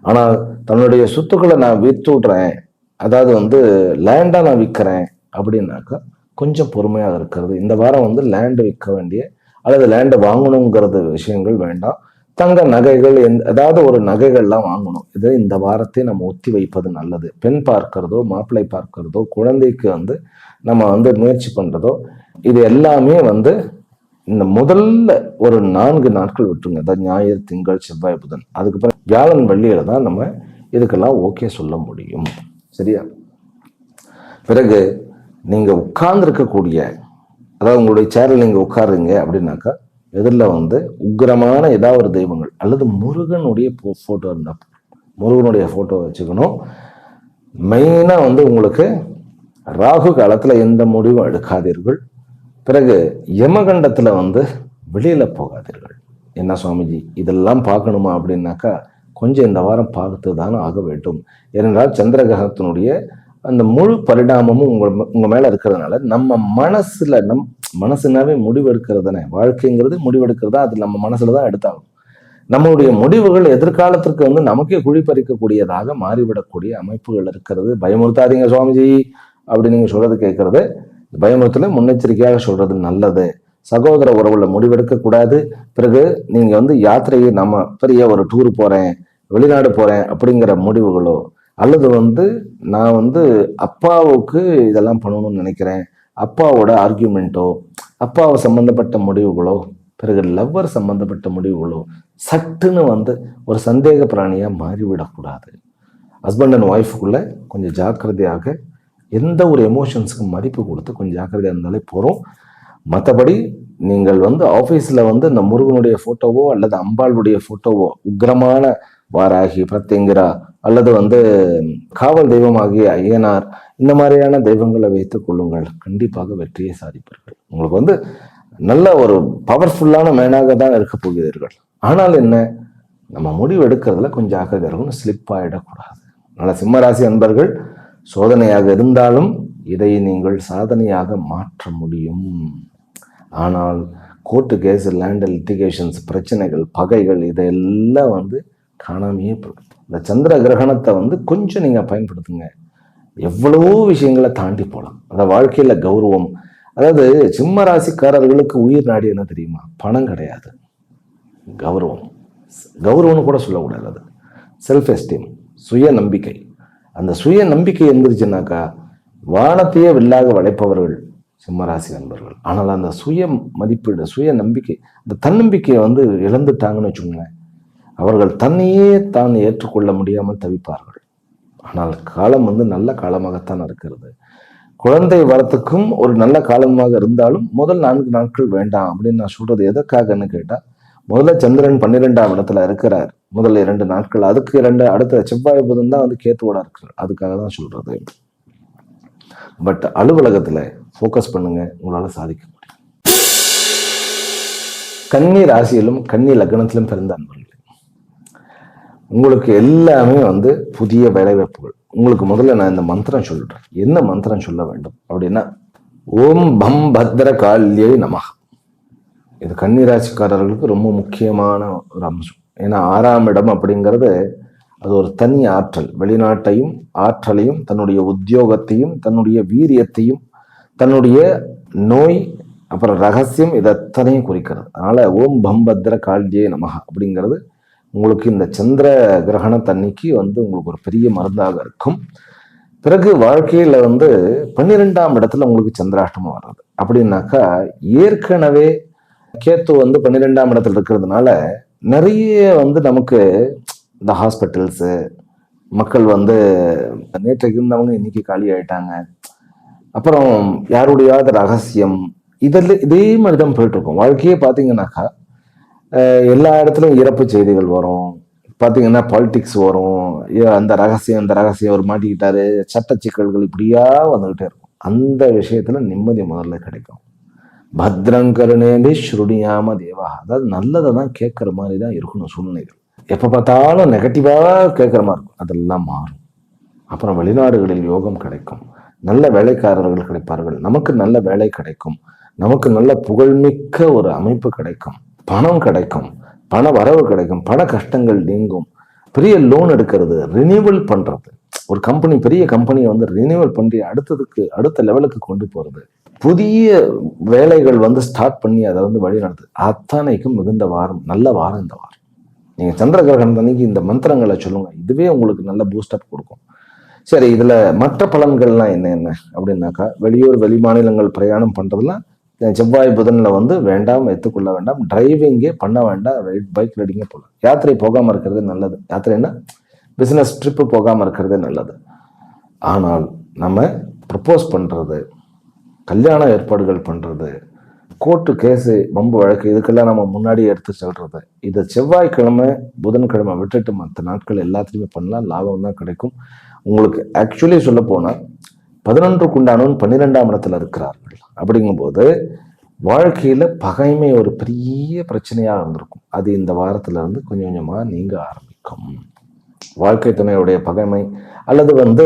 ஆனால் தன்னுடைய சொத்துக்களை நான் விற்று விடுறேன், அதாவது வந்து லேண்டா நான் விற்கிறேன் அப்படின்னாக்கா கொஞ்சம் பொறுமையாக இருக்கிறது. இந்த வாரம் வந்து லேண்டு விற்க வேண்டிய அல்லது லேண்டை வாங்கணுங்கிறது விஷயங்கள் வேண்டாம். தங்க நகைகள் ஏதாவது ஒரு நகைகள்லாம் வாங்கணும். இது இந்த வாரத்தை நம்ம ஒத்தி வைப்பது நல்லது. பெண் பார்க்கிறதோ மாப்பிள்ளை பார்க்கிறதோ குழந்தைக்கு வந்து நம்ம வந்து முயற்சி பண்றதோ இது எல்லாமே வந்து இந்த முதல்ல ஒரு 4 நாட்கள் விட்டுருங்க. அதாவது ஞாயிறு, திங்கள், செவ்வாய், புதன். அதுக்கப்புறம் வியாழன், வெள்ளியில தான் நம்ம இதுக்கெல்லாம் ஓகே சொல்ல முடியும். சரியா? பிறகு நீங்க உட்கார்ந்துருக்கக்கூடிய, அதாவது உங்களுடைய சேரில் நீங்க உட்காருங்க அப்படின்னாக்கா எதிரில் வந்து உக்கிரமான ஏதாவது ஒரு தெய்வங்கள் அல்லது முருகனுடைய போட்டோ இருந்தா, முருகனுடைய போட்டோ வச்சுக்கணும். மெயினா வந்து உங்களுக்கு ராகு காலத்துல எந்த முடிவும் எடுக்காதீர்கள். பிறகு யமகண்டத்துல வந்து வெளியில போகாதீர்கள். என்ன சுவாமிஜி இதெல்லாம் பார்க்கணுமா அப்படின்னாக்கா கொஞ்சம் இந்த வாரம் பார்த்து தானே ஆக வேண்டும். ஏனென்றால் சந்திர கிரகத்தினுடைய அந்த முழு பரிணாமமும் உங்க மேல இருக்கிறதுனால நம்ம மனசுனாவே முடிவு எடுக்கிறதுனே, வாழ்க்கைங்கிறது முடிவெடுக்கிறதா, அது நம்ம மனசுலதான் எடுத்தாகும். நம்மளுடைய முடிவுகள் எதிர்காலத்திற்கு வந்து நமக்கே குழிப்பறிக்கக்கூடியதாக மாறிவிடக்கூடிய அமைப்புகள் இருக்கிறது. பயமுறுத்தாதீங்க சுவாமிஜி அப்படி நீங்க சொல்றது கேட்கறது பயமுறுத்தல, முன்னெச்சரிக்கையாக சொல்றது நல்லது. சகோதர உறவுல முடிவெடுக்க கூடாது. பிறகு நீங்க வந்து யாத்திரையை, நம்ம பெரிய ஒரு டூர் போறேன், வெளிநாடு போறேன் அப்படிங்கிற முடிவுகளோ, அல்லது வந்து நான் வந்து அப்பாவுக்கு இதெல்லாம் பண்ணணும்னு நினைக்கிறேன், அப்பாவோட ஆர்கியூமெண்ட்டோ, அப்பாவை சம்பந்தப்பட்ட முடிவுகளோ, பிறகு லவ்வர் சம்பந்தப்பட்ட முடிவுகளோ சட்டுன்னு வந்து ஒரு சந்தேக பிராணியா மாறிவிடக்கூடாது. ஹஸ்பண்ட் அண்ட் ஒய்ஃபுக்குள்ள கொஞ்சம் ஜாக்கிரதையாக, எந்த ஒரு எமோஷன்ஸுக்கு மதிப்பு கொடுத்து கொஞ்சம் ஜாக்கிரதையாக இருந்தாலே போகிறோம். மற்றபடி நீங்கள் வந்து ஆஃபீஸில் வந்து இந்த முருகனுடைய ஃபோட்டோவோ அல்லது அம்பாளுடைய ஃபோட்டோவோ, உக்ரமான வாராகி, பிரத்யங்கிரா அல்லது வந்து காவல் தெய்வமாகிய ஐயனார், இந்த மாதிரியான தெய்வங்களை வைத்துக் கொள்ளுங்கள். கண்டிப்பாக வெற்றியை சாதிப்பீர்கள். உங்களுக்கு வந்து நல்ல ஒரு பவர்ஃபுல்லான மேனாக தான் இருக்க போகிறீர்கள். ஆனால் என்ன, நம்ம முடிவு எடுக்கிறதுல கொஞ்சம் ஜாக்கிரதை இருக்கணும், ஸ்லிப் ஆகிடக்கூடாது. அதனால் சிம்மராசி அன்பர்கள், சோதனையாக இருந்தாலும் இதை நீங்கள் சாதனையாக மாற்ற முடியும். ஆனால் கோர்ட்டு கேஸ், லேண்ட் லிட்டிகேஷன்ஸ், பிரச்சனைகள், பகைகள் இதெல்லாம் வந்து காணாமையே போயிடும். இந்த சந்திர கிரகணத்தை வந்து கொஞ்சம் நீங்கள் பயன்படுத்துங்க, எவ்வளவோ விஷயங்களை தாண்டி போகலாம். அந்த வாழ்க்கையில் கௌரவம், அதாவது சிம்ம ராசிக்காரர்களுக்கு உயிர் நாடி என்ன தெரியுமா? பணம் கிடையாது, கௌரவம். கௌரவம்னு கூட சொல்லக்கூடாது, அது செல்ஃப் எஸ்டீம், சுய நம்பிக்கை. அந்த சுய நம்பிக்கை இருந்துச்சுன்னாக்கா வானத்தையே வில்லாக வளைப்பவர்கள் சிம்மராசி நண்பர்கள். ஆனால் அந்த சுய மதிப்பீடு, சுய நம்பிக்கை, அந்த தன்னம்பிக்கையை வந்து இழந்துட்டாங்கன்னு வச்சுக்கோங்களேன், அவர்கள் தன்னையே தான் ஏற்றுக்கொள்ள முடியாமல் தவிப்பார்கள். ஆனால் காலம் வந்து நல்ல காலமாகத்தான் இருக்கிறது. குழந்தை வரத்துக்கும் ஒரு நல்ல காலமாக இருந்தாலும் முதல் 4 நாட்கள் வேண்டாம் அப்படின்னு நான் சொல்றது எதற்காகன்னு கேட்டா, முதல்ல சந்திரன் 12ஆம் இடத்துல இருக்கிறார் முதல் 2 நாட்கள், அதுக்கு அடுத்த செவ்வாய் புதன் தான் வந்து கேத்துவோட இருக்கிறார், அதுக்காக தான் சொல்றது. பட் அலுவலகத்துல ஃபோக்கஸ் பண்ணுங்க, உங்களால சாதிக்க முடியும். கன்னி ராசியிலும் கன்னி லக்னத்திலும் பிறந்த அன்பர்களே, உங்களுக்கு எல்லாமே வந்து புதிய வேலைவாய்ப்புகள். உங்களுக்கு முதல்ல நான் இந்த மந்திரம் சொல்லிடுறேன். என்ன மந்திரம் சொல்ல வேண்டும் அப்படின்னா, ஓம் பம் பத்ர கால்யை நமஹ. இது கன்னிராசிக்காரர்களுக்கு ரொம்ப முக்கியமான ஒரு அம்சம். ஏன்னா 6ஆம் இடம் அப்படிங்கிறது அது ஒரு தனி ஆற்றல். வெளிநாட்டையும் ஆற்றலையும், தன்னுடைய உத்தியோகத்தையும், தன்னுடைய வீரியத்தையும், தன்னுடைய நோய், அப்புறம் ரகசியம், இதத்தனையும் குறிக்கிறது. அதனால ஓம் பம் பத்ர கால்யை நமஹ அப்படிங்கிறது உங்களுக்கு இந்த சந்திர கிரகண தண்ணிக்கு வந்து உங்களுக்கு ஒரு பெரிய மருந்தாக இருக்கும். பிறகு வாழ்க்கையில வந்து 12ஆம் இடத்துல உங்களுக்கு சந்திராஷ்டமம் வர்றது அப்படின்னாக்கா, ஏற்கனவே கேத்து வந்து 12ஆம் இடத்துல இருக்கிறதுனால நிறைய வந்து நமக்கு இந்த ஹாஸ்பிட்டல்ஸு, மக்கள் வந்து நேற்றைக்கு இருந்தவங்க இன்னைக்கு காலி ஆயிட்டாங்க, அப்புறம் யாருடையாவது ரகசியம், இதே மாதிரி தான் போயிட்டு இருக்கும். வாழ்க்கையே பார்த்தீங்கன்னாக்கா எல்லா இடத்துலையும் இறப்பு செய்திகள் வரும், பார்த்தீங்கன்னா பாலிடிக்ஸ் வரும், அந்த ரகசியம் ஒரு மாட்டிக்கிட்டாரு, சட்ட சிக்கல்கள் இப்படியா வந்துகிட்டே இருக்கும். அந்த விஷயத்துல நிம்மதி முதல்ல கிடைக்கும். பத்ரங்கருணேபி ஸ்ருணியாம தேவா, அதாவது நல்லதை தான் கேட்குற மாதிரி தான் இருக்கணும் சூழ்நிலைகள். எப்போ பார்த்தாலும் நெகட்டிவாக கேட்குற மாதிரி இருக்கும், அதெல்லாம் மாறும். அப்புறம் வெளிநாடுகளில் யோகம் கிடைக்கும், நல்ல வேலைக்காரர்கள் கிடைப்பார்கள், நமக்கு நல்ல வேலை கிடைக்கும், நமக்கு நல்ல புகழ்மிக்க ஒரு அமைப்பு கிடைக்கும், பணம் கிடைக்கும், பண வரவு கிடைக்கும், பண கஷ்டங்கள் நீங்கும். பெரிய லோன் எடுக்கிறது, ரினியூவல் பண்றது, ஒரு கம்பெனி, பெரிய கம்பெனியை வந்து ரினியூவல் பண்ணி அடுத்த லெவலுக்கு கொண்டு போறது, புதிய வேலைகள் வந்து ஸ்டார்ட் பண்ணி அதை வந்து வழி நடத்து, அத்தனைக்கும் மிகுந்த வாரம், நல்ல வாரம் இந்த வாரம். நீங்க சந்திர கிரகணம் அன்னைக்கு இந்த மந்திரங்களை சொல்லுங்க, இதுவே உங்களுக்கு நல்ல பூஸ்டப் கொடுக்கும். சரி, இதுல மற்ற பலன்கள்லாம் என்ன அப்படின்னாக்கா, வெளியூர் வெளி மாநிலங்கள் பிரயாணம் பண்றதுலாம் செவ்வாய் புதனில் வந்து வேண்டாம், எடுத்துக்கொள்ள வேண்டாம். டிரைவிங்கே பண்ண வேண்டாம், பைக் ரைடிங்கே போகலாம். யாத்திரை போகாமல் இருக்கிறது நல்லது. யாத்திரைன்னா பிஸ்னஸ் ட்ரிப்பு போகாமல் இருக்கிறது நல்லது. ஆனால் நம்ம ப்ரப்போஸ் பண்ணுறது, கல்யாண ஏற்பாடுகள் பண்ணுறது, கோர்ட்டு கேஸு வம்பு வழக்கு, இதுக்கெல்லாம் நம்ம முன்னாடி எடுத்து சொல்கிறது, இதை செவ்வாய்க்கிழமை புதன்கிழமை விட்டுட்டு மற்ற நாட்கள் எல்லாத்துலேயுமே பண்ணலாம், லாபம் தான் கிடைக்கும். உங்களுக்கு ஆக்சுவலி சொல்ல போனால் 11க்கு உண்டானவன் 12ஆம் இடத்துல இருக்கிறார்கள். அப்படிங்கும்போது வாழ்க்கையில் பகைமை ஒரு பெரிய பிரச்சனையாக இருந்திருக்கும். அது இந்த வாரத்துல இருந்து கொஞ்சம் கொஞ்சமாக நீங்க ஆரம்பிக்கும். வாழ்க்கை துணையுடைய பகைமை அல்லது வந்து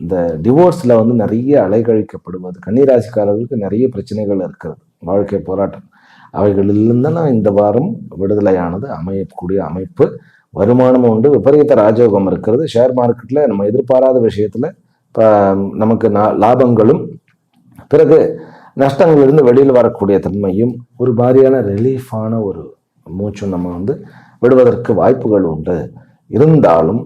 இந்த டிவோர்ஸில் வந்து நிறைய அலைகழிக்கப்படுவது, கன்னிராசிக்காரர்களுக்கு நிறைய பிரச்சனைகள் இருக்கிறது, வாழ்க்கை போராட்டம், அவைகளிலிருந்து இந்த வாரம் விடுதலையானது அமையக்கூடிய அமைப்பு. வருமானம் உண்டு, விபரீத ராஜயோகம் இருக்கிறது. ஷேர் மார்க்கெட்டில் நம்ம எதிர்பாராத விஷயத்தில் நமக்கு லாபங்களும் பிறகு நஷ்டங்களிலிருந்து வெளியில் வரக்கூடிய தன்மையும் ஒரு மாதிரியான ரிலீஃபான ஒரு மூச்சும் நம்ம வந்து விடுவதற்கு வாய்ப்புகள் உண்டு. இருந்தாலும்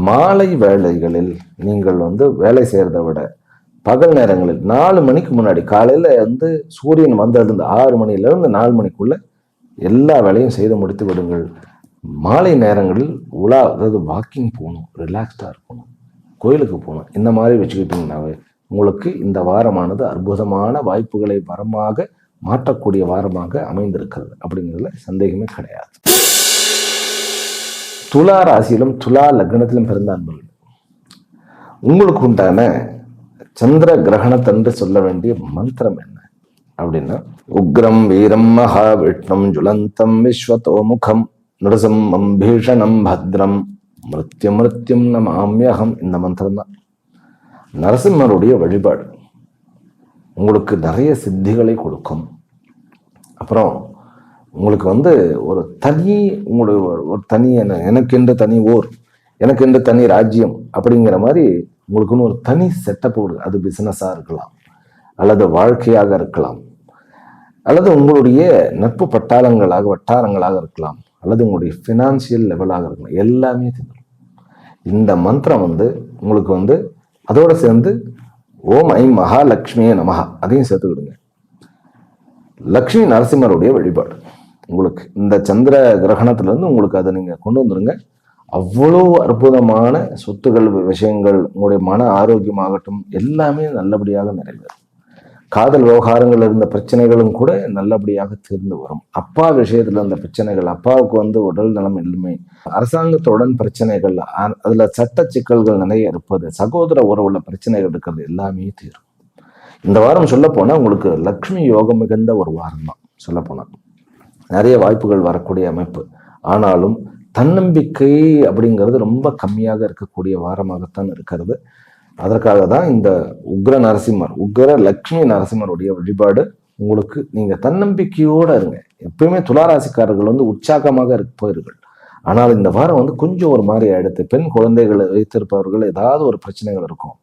மாலை வேளைகளில் நீங்கள் வந்து வேலை செய்கிறத விட பகல் நேரங்களில் 4 மணிக்கு முன்னாடி, காலையில் வந்து சூரியன் வந்ததுலேருந்து 6 மணிலேருந்து 4 மணிக்குள்ள எல்லா வேலையும் செய்து முடித்து விடுங்கள். மாலை நேரங்களில் அதாவது வாக்கிங் போகணும், ரிலாக்ஸ்டாக இருக்கணும், கோயிலுக்கு போகணும். இந்த மாதிரி வச்சுக்கிட்டிங்கன்னாவே உங்களுக்கு இந்த வாரமானது அற்புதமான வாய்ப்புகளை வரமாக மாற்றக்கூடிய வாரமாக அமைந்திருக்கிறது. அப்படிங்கிறதுல சந்தேகமே கிடையாது. துலா ராசியிலும் துலா லக்னத்திலும் பிறந்த அன்பர்கள், உங்களுக்கு உண்டான சந்திர கிரகணத்தன்று சொல்ல வேண்டிய மந்திரம் என்ன அப்படின்னா, உக்ரம் வீரம் மகாவிஷ்ணம் ஜுலந்தம் விஸ்வதோமுகம் நிருசிம்மம் பீஷணம் பத்ரம் மிருத்யும் நமாம்யகம். இந்த மந்திரம் தான். நரசிம்மருடைய வழிபாடு உங்களுக்கு நிறைய சித்திகளை கொடுக்கும். அப்புறம் உங்களுக்கு வந்து ஒரு தனி, உங்களுடைய ஒரு தனி எனக்கென்று தனி ஊர், எனக்கென்று தனி ராஜ்யம் அப்படிங்கிற மாதிரி உங்களுக்குன்னு ஒரு தனி செட்டப் கொடுக்கும். அது பிஸ்னஸாக இருக்கலாம், அல்லது வாழ்க்கையாக இருக்கலாம், அல்லது உங்களுடைய நட்பு வட்டாரங்களாக இருக்கலாம், அல்லது உங்களுடைய ஃபினான்சியல் லெவலாக இருக்கலாம். எல்லாமே தெரியும். இந்த மந்திரம் வந்து உங்களுக்கு வந்து அதோடு சேர்ந்து ஓம் ஐம் மகாலட்சுமியே நமஹா அதையும் சேர்த்துக்கிடுங்க. லக்ஷ்மி நரசிம்மருடைய வழிபாடு உங்களுக்கு இந்த சந்திர கிரகணத்திலேருந்து உங்களுக்கு அதை நீங்கள் கொண்டு வந்துடுங்க. அவ்வளோ அற்புதமான சொத்துகள், விஷயங்கள், உங்களுடைய மன ஆரோக்கியமாகட்டும் எல்லாமே நல்லபடியாக நிறைவேறும். காதல் விவகாரங்கள் இருந்த பிரச்சனைகளும் கூட நல்லபடியாக தீர்ந்து வரும். அப்பா விஷயத்துல இருந்த பிரச்சனைகள், அப்பாவுக்கு வந்து உடல் நலம் இன்மை, அரசாங்கத்துடன் பிரச்சனைகள், அதுல சட்ட சிக்கல்கள் நிறைய இருப்பது, சகோதர உறவுள்ள பிரச்சனைகள் இருக்கிறது, எல்லாமே தீரும். இந்த வாரம் சொல்ல போனா உங்களுக்கு லக்ஷ்மி யோகம் மிகுந்த ஒரு வாரம் தான் சொல்ல போனா. நிறைய வாய்ப்புகள் வரக்கூடிய அமைப்பு. ஆனாலும் தன்னம்பிக்கை அப்படிங்கிறது ரொம்ப கம்மியாக இருக்கக்கூடிய வாரமாகத்தான் இருக்கிறது. அதற்காக தான் இந்த உக்ர லக்ஷ்மி நரசிம்மருடைய வழிபாடு உங்களுக்கு. நீங்க தன்னம்பிக்கையோட இருங்க. எப்பயுமே துளாராசிக்காரர்கள் வந்து உற்சாகமாக இருப்பார்கள். ஆனால் இந்த வாரம் வந்து கொஞ்சம் ஒரு மாதிரி ஆயிடுத்து. பெண் குழந்தைகளை வைத்திருப்பவர்கள் ஏதாவது ஒரு பிரச்சனைகள் இருக்கும்.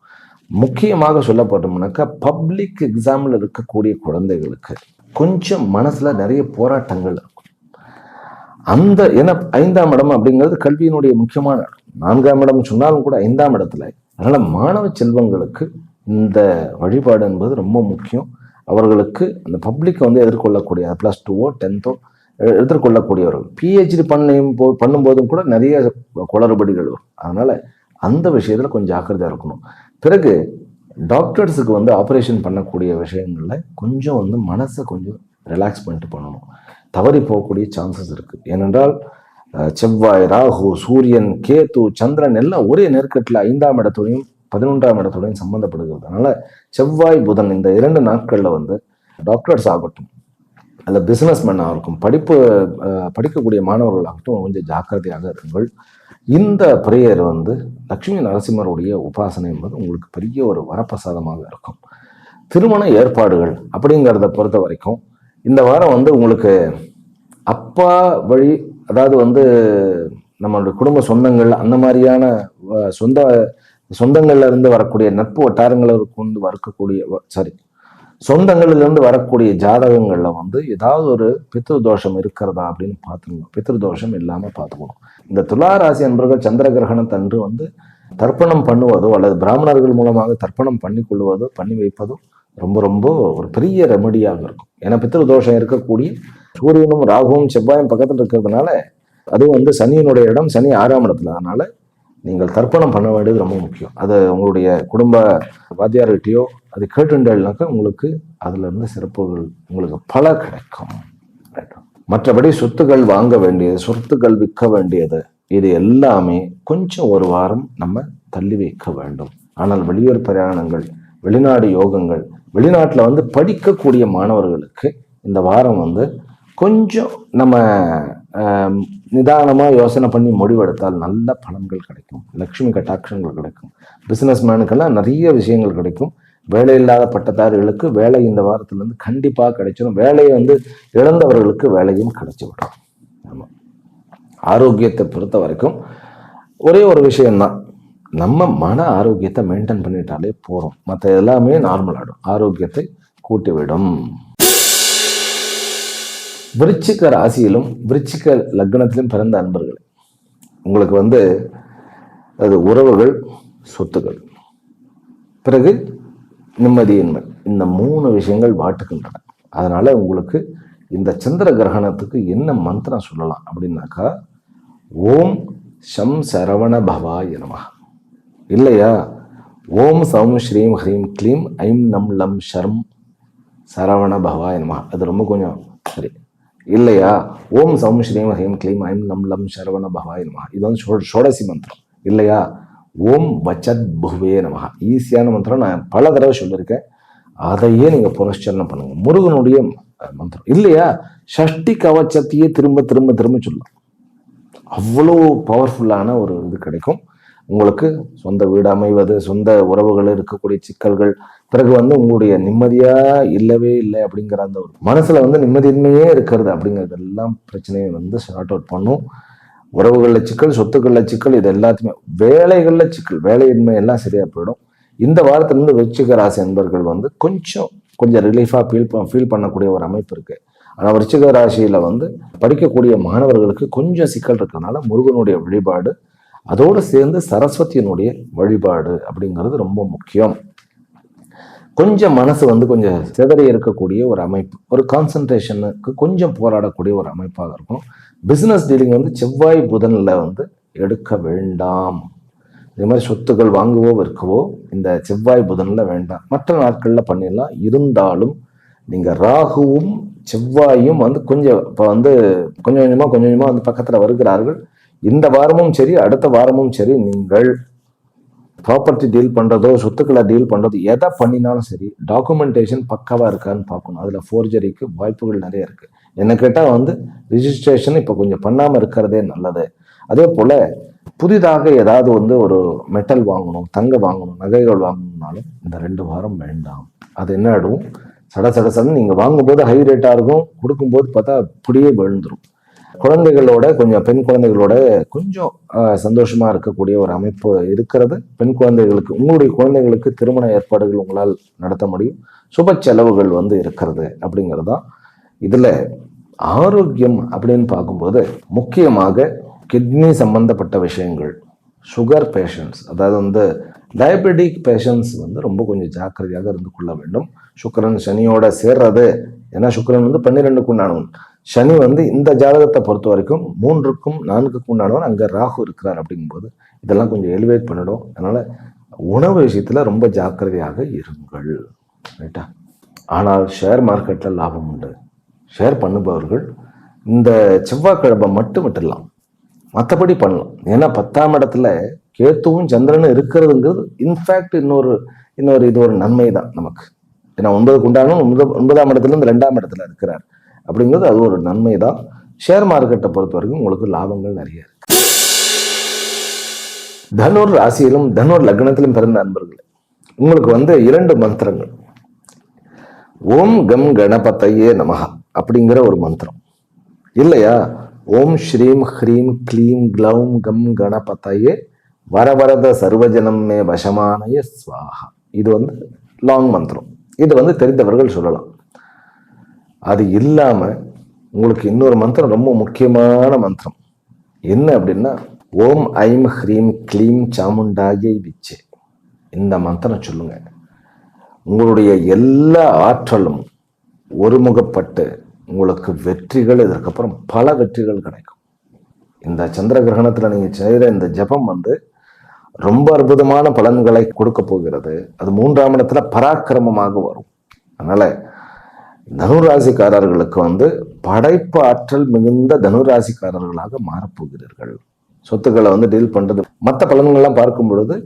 முக்கியமாக சொல்லப்பட்டோம்னாக்கா பப்ளிக் எக்ஸாம்ல இருக்கக்கூடிய குழந்தைகளுக்கு கொஞ்சம் மனசுல நிறைய போராட்டங்கள் இருக்கும். அந்த ஏன்னா 5ஆம் இடம் அப்படிங்கிறது கல்வியினுடைய முக்கியமான இடம். 4ஆம் இடம் சொன்னாலும் கூட 5ஆம் இடத்துல. அதனால மாணவ செல்வங்களுக்கு இந்த வழிபாடு என்பது ரொம்ப முக்கியம். அவர்களுக்கு அந்த பப்ளிக்கை வந்து எதிர்கொள்ளக்கூடிய +2ஓ 10ஓ எதிர்கொள்ளக்கூடியவர்கள் பிஹெச்டி பண்ணும்போதும் கூட நிறைய குளறுபடிகள் வரும். அதனால அந்த விஷயத்துல கொஞ்சம் ஜாக்கிரதையா இருக்கணும். பிறகு டாக்டர்ஸுக்கு வந்து ஆப்ரேஷன் பண்ணக்கூடிய விஷயங்கள்ல கொஞ்சம் வந்து மனசை கொஞ்சம் ரிலாக்ஸ் பண்ணிட்டு பண்ணணும். தவறி போகக்கூடிய சான்சஸ் இருக்கு. ஏனென்றால் செவ்வாய், ராகு, சூரியன், கேது, சந்திரன் எல்லாம் ஒரே நெருக்கத்தில் 5ஆம் இடத்துலையும் 11ஆம் இடத்துலையும் சம்பந்தப்படுகிறது. அதனால செவ்வாய், புதன் இந்த 2 நாட்கள்ல வந்து டாக்டர்ஸ் ஆகட்டும், அல்ல பிசினஸ் மேன் ஆகட்டும், படிக்கக்கூடிய மாணவர்களாகட்டும் கொஞ்சம் ஜாக்கிரதையாக இருங்கள். இந்த பிரேயர் வந்து லக்ஷ்மி நரசிம்மருடைய உபாசனை என்பது உங்களுக்கு பெரிய ஒரு வரப்பிரசாதமாக இருக்கும். திருமண ஏற்பாடுகள் அப்படிங்கிறத பொறுத்த வரைக்கும் இந்த வாரம் வந்து உங்களுக்கு அப்பா வழி, அதாவது வந்து நம்மளுடைய குடும்ப சொந்தங்கள், அந்த மாதிரியான சொந்தங்கள்ல இருந்து வரக்கூடிய நட்பு வட்டாரங்களை கொண்டு சொந்தங்களிலிருந்து வரக்கூடிய ஜாதகங்கள்ல வந்து ஏதாவது ஒரு பித்ரு தோஷம் இருக்கிறதா அப்படின்னு பார்த்துக்கணும். பித்ரு தோஷம் இல்லாம பார்த்துக்கணும். இந்த துளாராசி அன்பர்கள் சந்திர கிரகணத்தன்று வந்து தர்ப்பணம் பண்ணுவதோ அல்லது பிராமணர்கள் மூலமாக தர்ப்பணம் பண்ணி கொள்வதோ பண்ணி வைப்பதோ ரொம்ப ரொம்ப ஒரு பெரிய ரெமடியாக இருக்கும். ஏன்னா பித்ரு தோஷம் இருக்கக்கூடிய சூரியனும் ராகுவும் செவ்வாயும் பக்கத்தில் இருக்கிறதுனால, அதுவும் வந்து சனியினுடைய இடம், சனி 6ஆம் இடத்துல. அதனால நீங்கள் தர்ப்பணம் பண்ண வேண்டியது ரொம்ப முக்கியம். அது உங்களுடைய குடும்ப வாத்தியார்கிட்டயோ அது கேட்டுண்டாக்க உங்களுக்கு அதுல இருந்து சிறப்புகள் உங்களுக்கு பல கிடைக்கும். மற்றபடி சொத்துக்கள் வாங்க வேண்டியது, சொத்துக்கள் விற்க வேண்டியது, இது எல்லாமே கொஞ்சம் ஒரு வாரம் நம்ம தள்ளி வைக்க வேண்டும். ஆனால் வெளியூர் பிரயாணங்கள், வெளிநாடு யோகங்கள், வெளிநாட்டில் வந்து படிக்கக்கூடிய மாணவர்களுக்கு இந்த வாரம் வந்து கொஞ்சம் நம்ம நிதானமாக யோசனை பண்ணி முடிவெடுத்தால் நல்ல பலன்கள் கிடைக்கும். லக்ஷ்மி கட்டாட்சங்கள் கிடைக்கும். பிஸ்னஸ் மேனுக்கெல்லாம் நிறைய விஷயங்கள் கிடைக்கும். வேலை இல்லாத பட்டதாரிகளுக்கு வேலை இந்த வாரத்திலேருந்து கண்டிப்பாக கிடைச்சிடும். வேலையை வந்து இழந்தவர்களுக்கு வேலையும் கிடைச்சி விடும். ஆமாம். ஆரோக்கியத்தை பொறுத்த வரைக்கும் ஒரே ஒரு விஷயம்தான், நம்ம மன ஆரோக்கியத்தை மெயின்டைன் பண்ணிட்டாலே போகிறோம். மற்ற எல்லாமே நார்மல் ஆகிடும். ஆரோக்கியத்தை கூட்டிவிடும். விருச்சிக ராசியிலும் விருச்சிக லக்னத்திலும் பிறந்த அன்பர்கள், உங்களுக்கு வந்து அது உறவுகள், சொத்துக்கள், பிறகு நிம்மதியின்மை, இந்த 3 விஷயங்கள் வாட்டுக்கின்றன. அதனால உங்களுக்கு இந்த சந்திர கிரகணத்துக்கு என்ன மந்திரம் சொல்லலாம் அப்படின்னாக்கா, ஓம் ஷம் சரவண பவாய நமஹ, இல்லையா ஓம் சௌம் ஸ்ரீம் ஹ்ரீம் க்ளீம் ஐம் நம் லம் ஷர்ம் சரவண பவாய நமஹ. அது ரொம்ப கொஞ்சம் சரி. இல்லையா ஓம் சௌம் ஸ்ரீம் ஹ்ரீம் க்ளீம் ஐம் நம் லம் சரவண பவாய நமஹ. இது வந்து ஷோடசி மந்திரம். இல்லையா ஓம் வச்சத் புவே நமஹ. ஈஸியான மந்திரம், நான் பல தடவை சொல்லியிருக்கேன். அதையே நீங்க புனஸ்சரணம் பண்ணுங்க. முருகனுடைய மந்திரம். இல்லையா ஷஷ்டி கவச்சத்தையே திரும்ப திரும்ப திரும்ப சொல்லலாம். அவ்வளோ பவர்ஃபுல்லான ஒரு இது கிடைக்கும் உங்களுக்கு. சொந்த வீடு அமைவது, சொந்த உறவுகள் இருக்கக்கூடிய சிக்கல்கள், பிறகு வந்து உங்களுடைய நிம்மதியா இல்லவே இல்லை அப்படிங்கிற அந்த ஒரு மனசுல வந்து நிம்மதியின்மையே இருக்கிறது அப்படிங்கிறது எல்லாம் பிரச்சனையை வந்து ஷார்ட் அவுட் பண்ணும். உறவுகளில் சிக்கல், சொத்துக்களில் சிக்கல், இது எல்லாத்தையுமே, வேலைகளில் சிக்கல், வேலையின்மை எல்லாம் சரியா போயிடும். இந்த வாரத்திலிருந்து விருச்சிக ராசி அன்பர்கள் வந்து கொஞ்சம் ரிலீஃபா ஃபீல் பண்ணக்கூடிய ஒரு அமைப்பு இருக்கு. ஆனால் விருச்சிக ராசியில வந்து படிக்கக்கூடிய மாணவர்களுக்கு கொஞ்சம் சிக்கல் இருக்கிறதுனால முருகனுடைய வழிபாடு, அதோடு சேர்ந்து சரஸ்வதியினுடைய வழிபாடு அப்படிங்கிறது ரொம்ப முக்கியம். கொஞ்சம் மனசு வந்து கொஞ்சம் சிதறி இருக்கக்கூடிய ஒரு அமைப்பு, ஒரு கான்சன்ட்ரேஷனுக்கு கொஞ்சம் போராடக்கூடிய ஒரு அமைப்பாக இருக்கும். பிஸ்னஸ் டீலிங் வந்து செவ்வாய் புதன்ல வந்து எடுக்க வேண்டாம். இதே மாதிரி சொத்துக்கள் வாங்குவோ விற்கவோ இந்த செவ்வாய் புதன்ல வேண்டாம். மற்ற நாட்கள்ல பண்ணிடலாம். இருந்தாலும் நீங்க ராகுவும் செவ்வாயும் வந்து கொஞ்சம் இப்போ வந்து கொஞ்சம் கொஞ்சமா வந்து பக்கத்துல வருகிறார்கள். இந்த வாரமும் சரி, அடுத்த வாரமும் சரி, நீங்கள் ப்ராப்பர்ட்டி டீல் பண்றதோ, சொத்துக்களை டீல் பண்றதோ, எதை பண்ணினாலும் சரி, டாக்குமெண்டேஷன் பக்காவா இருக்கான்னு பார்க்கணும். அதுல ஃபோர்ஜரிக்கு வாய்ப்புகள் நிறைய இருக்கு. என்ன கேட்டா வந்து ரிஜிஸ்ட்ரேஷன் இப்போ கொஞ்சம் பண்ணாம இருக்கிறதே நல்லது. அதே போல புதிதாக ஏதாவது வந்து ஒரு மெட்டல் வாங்கணும், தங்க வாங்கணும், நகைகள் வாங்கணும்னாலும் இந்த 2 வாரம் வேண்டாம். அது என்ன ஆடும், சடசடன்னு நீங்க வாங்கும்போது ஹை ரேட்டா இருக்கும், கொடுக்கும்போது பார்த்தா அப்படியே விழுந்துரும். குழந்தைகளோட கொஞ்சம் பெண் குழந்தைகளோட கொஞ்சம் சந்தோஷமா இருக்கக்கூடிய ஒரு அமைப்பு இருக்கிறது. பெண் குழந்தைகளுக்கு, உங்களுடைய குழந்தைகளுக்கு திருமண ஏற்பாடுகள் உங்களால் நடத்த முடியும். சுப செலவுகள் வந்து இருக்கிறது அப்படிங்கிறது தான். இதுல ஆரோக்கியம் அப்படின்னு பார்க்கும்போது முக்கியமாக கிட்னி சம்பந்தப்பட்ட விஷயங்கள், சுகர் பேஷண்ட்ஸ், அதாவது வந்து டயபெட்டிக் பேஷண்ட்ஸ் வந்து ரொம்ப கொஞ்சம் ஜாக்கிரதையாக இருந்து கொள்ள வேண்டும். சுக்கிரன் சனியோட சேர்றது, ஏன்னா சுக்கிரன் வந்து 12க்கு உண்டானவன், சனி வந்து இந்த ஜாதகத்தை பொறுத்த வரைக்கும் 3க்கும் 4க்கும் உண்டானவன், அங்க ராகு இருக்கிறார். அப்படிங்கும்போது இதெல்லாம் கொஞ்சம் எலிவேட் பண்ணிடும். அதனால உணவு விஷயத்துல ரொம்ப ஜாக்கிரதையாக இருங்கள், ரைட்டா. ஆனால் ஷேர் மார்க்கெட்ல லாபம் உண்டு. ஷேர் பண்ணுபவர்கள் இந்த செவ்வாய்க்கிழமை மட்டும் விட்டுடலாம், மற்றபடி பண்ணலாம். ஏன்னா 10ஆம் இடத்துல கேத்துவும் சந்திரனும் இருக்கிறதுங்கிறது இன்ஃபேக்ட் இன்னொரு இது ஒரு நன்மை தான் நமக்கு. ஏன்னா 9க்கு உண்டானவன் 9ஆம் இடத்துல இருந்து 2ஆம் இடத்துல இருக்கிறார் அப்படிங்கிறது அது ஒரு நன்மை தான். ஷேர் மார்க்கெட்டை பொறுத்த வரைக்கும் உங்களுக்கு லாபங்கள் நிறைய இருக்கு. தனுர் ராசியிலும் தனுர் லக்னத்திலும் பிறந்த அன்பர்கள், உங்களுக்கு வந்து 2 மந்திரங்கள். ஓம் கம் கணபதையே நமஹ அப்படிங்கிற ஒரு மந்திரம். இல்லையா ஓம் ஸ்ரீம் ஹ்ரீம் க்ளீம் க்ளௌம் கம் கணபதையே வரவரத சர்வஜனம் மே வசமானய ஸ்வாஹா. இது வந்து லாங் மந்திரம். இது வந்து தெரிந்தவர்கள் சொல்லலாம். அது இல்லாம உங்களுக்கு இன்னொரு மந்திரம் ரொம்ப முக்கியமான மந்திரம். என்ன அப்படின்னா ஓம் ஐம் ஹ்ரீம் க்ளீம் சாமுண்டாயை விச்சே. இந்த மந்திரம் சொல்லுங்க. உங்களுடைய எல்லா ஆற்றலும் ஒருமுகப்பட்டு உங்களுக்கு வெற்றிகள், இதற்கப்புறம் பல வெற்றிகள் கிடைக்கும். இந்த சந்திர கிரகணத்துல நீங்க செய்கிற இந்த ஜபம் ரொம்ப அற்புதமான பலன்களை கொடுக்க போகிறது. அது 3ஆம் இடத்துல பராக்கிரமமாக வரும். அதனால தனுராசிக்காரர்களுக்கு படைப்பு ஆற்றல் மிகுந்த தனுராசிக்காரர்களாக மாறப்போகிறீர்கள். சொத்துக்களை டீல் பண்றது, மற்ற பலன்கள்லாம் பார்க்கும் பொழுது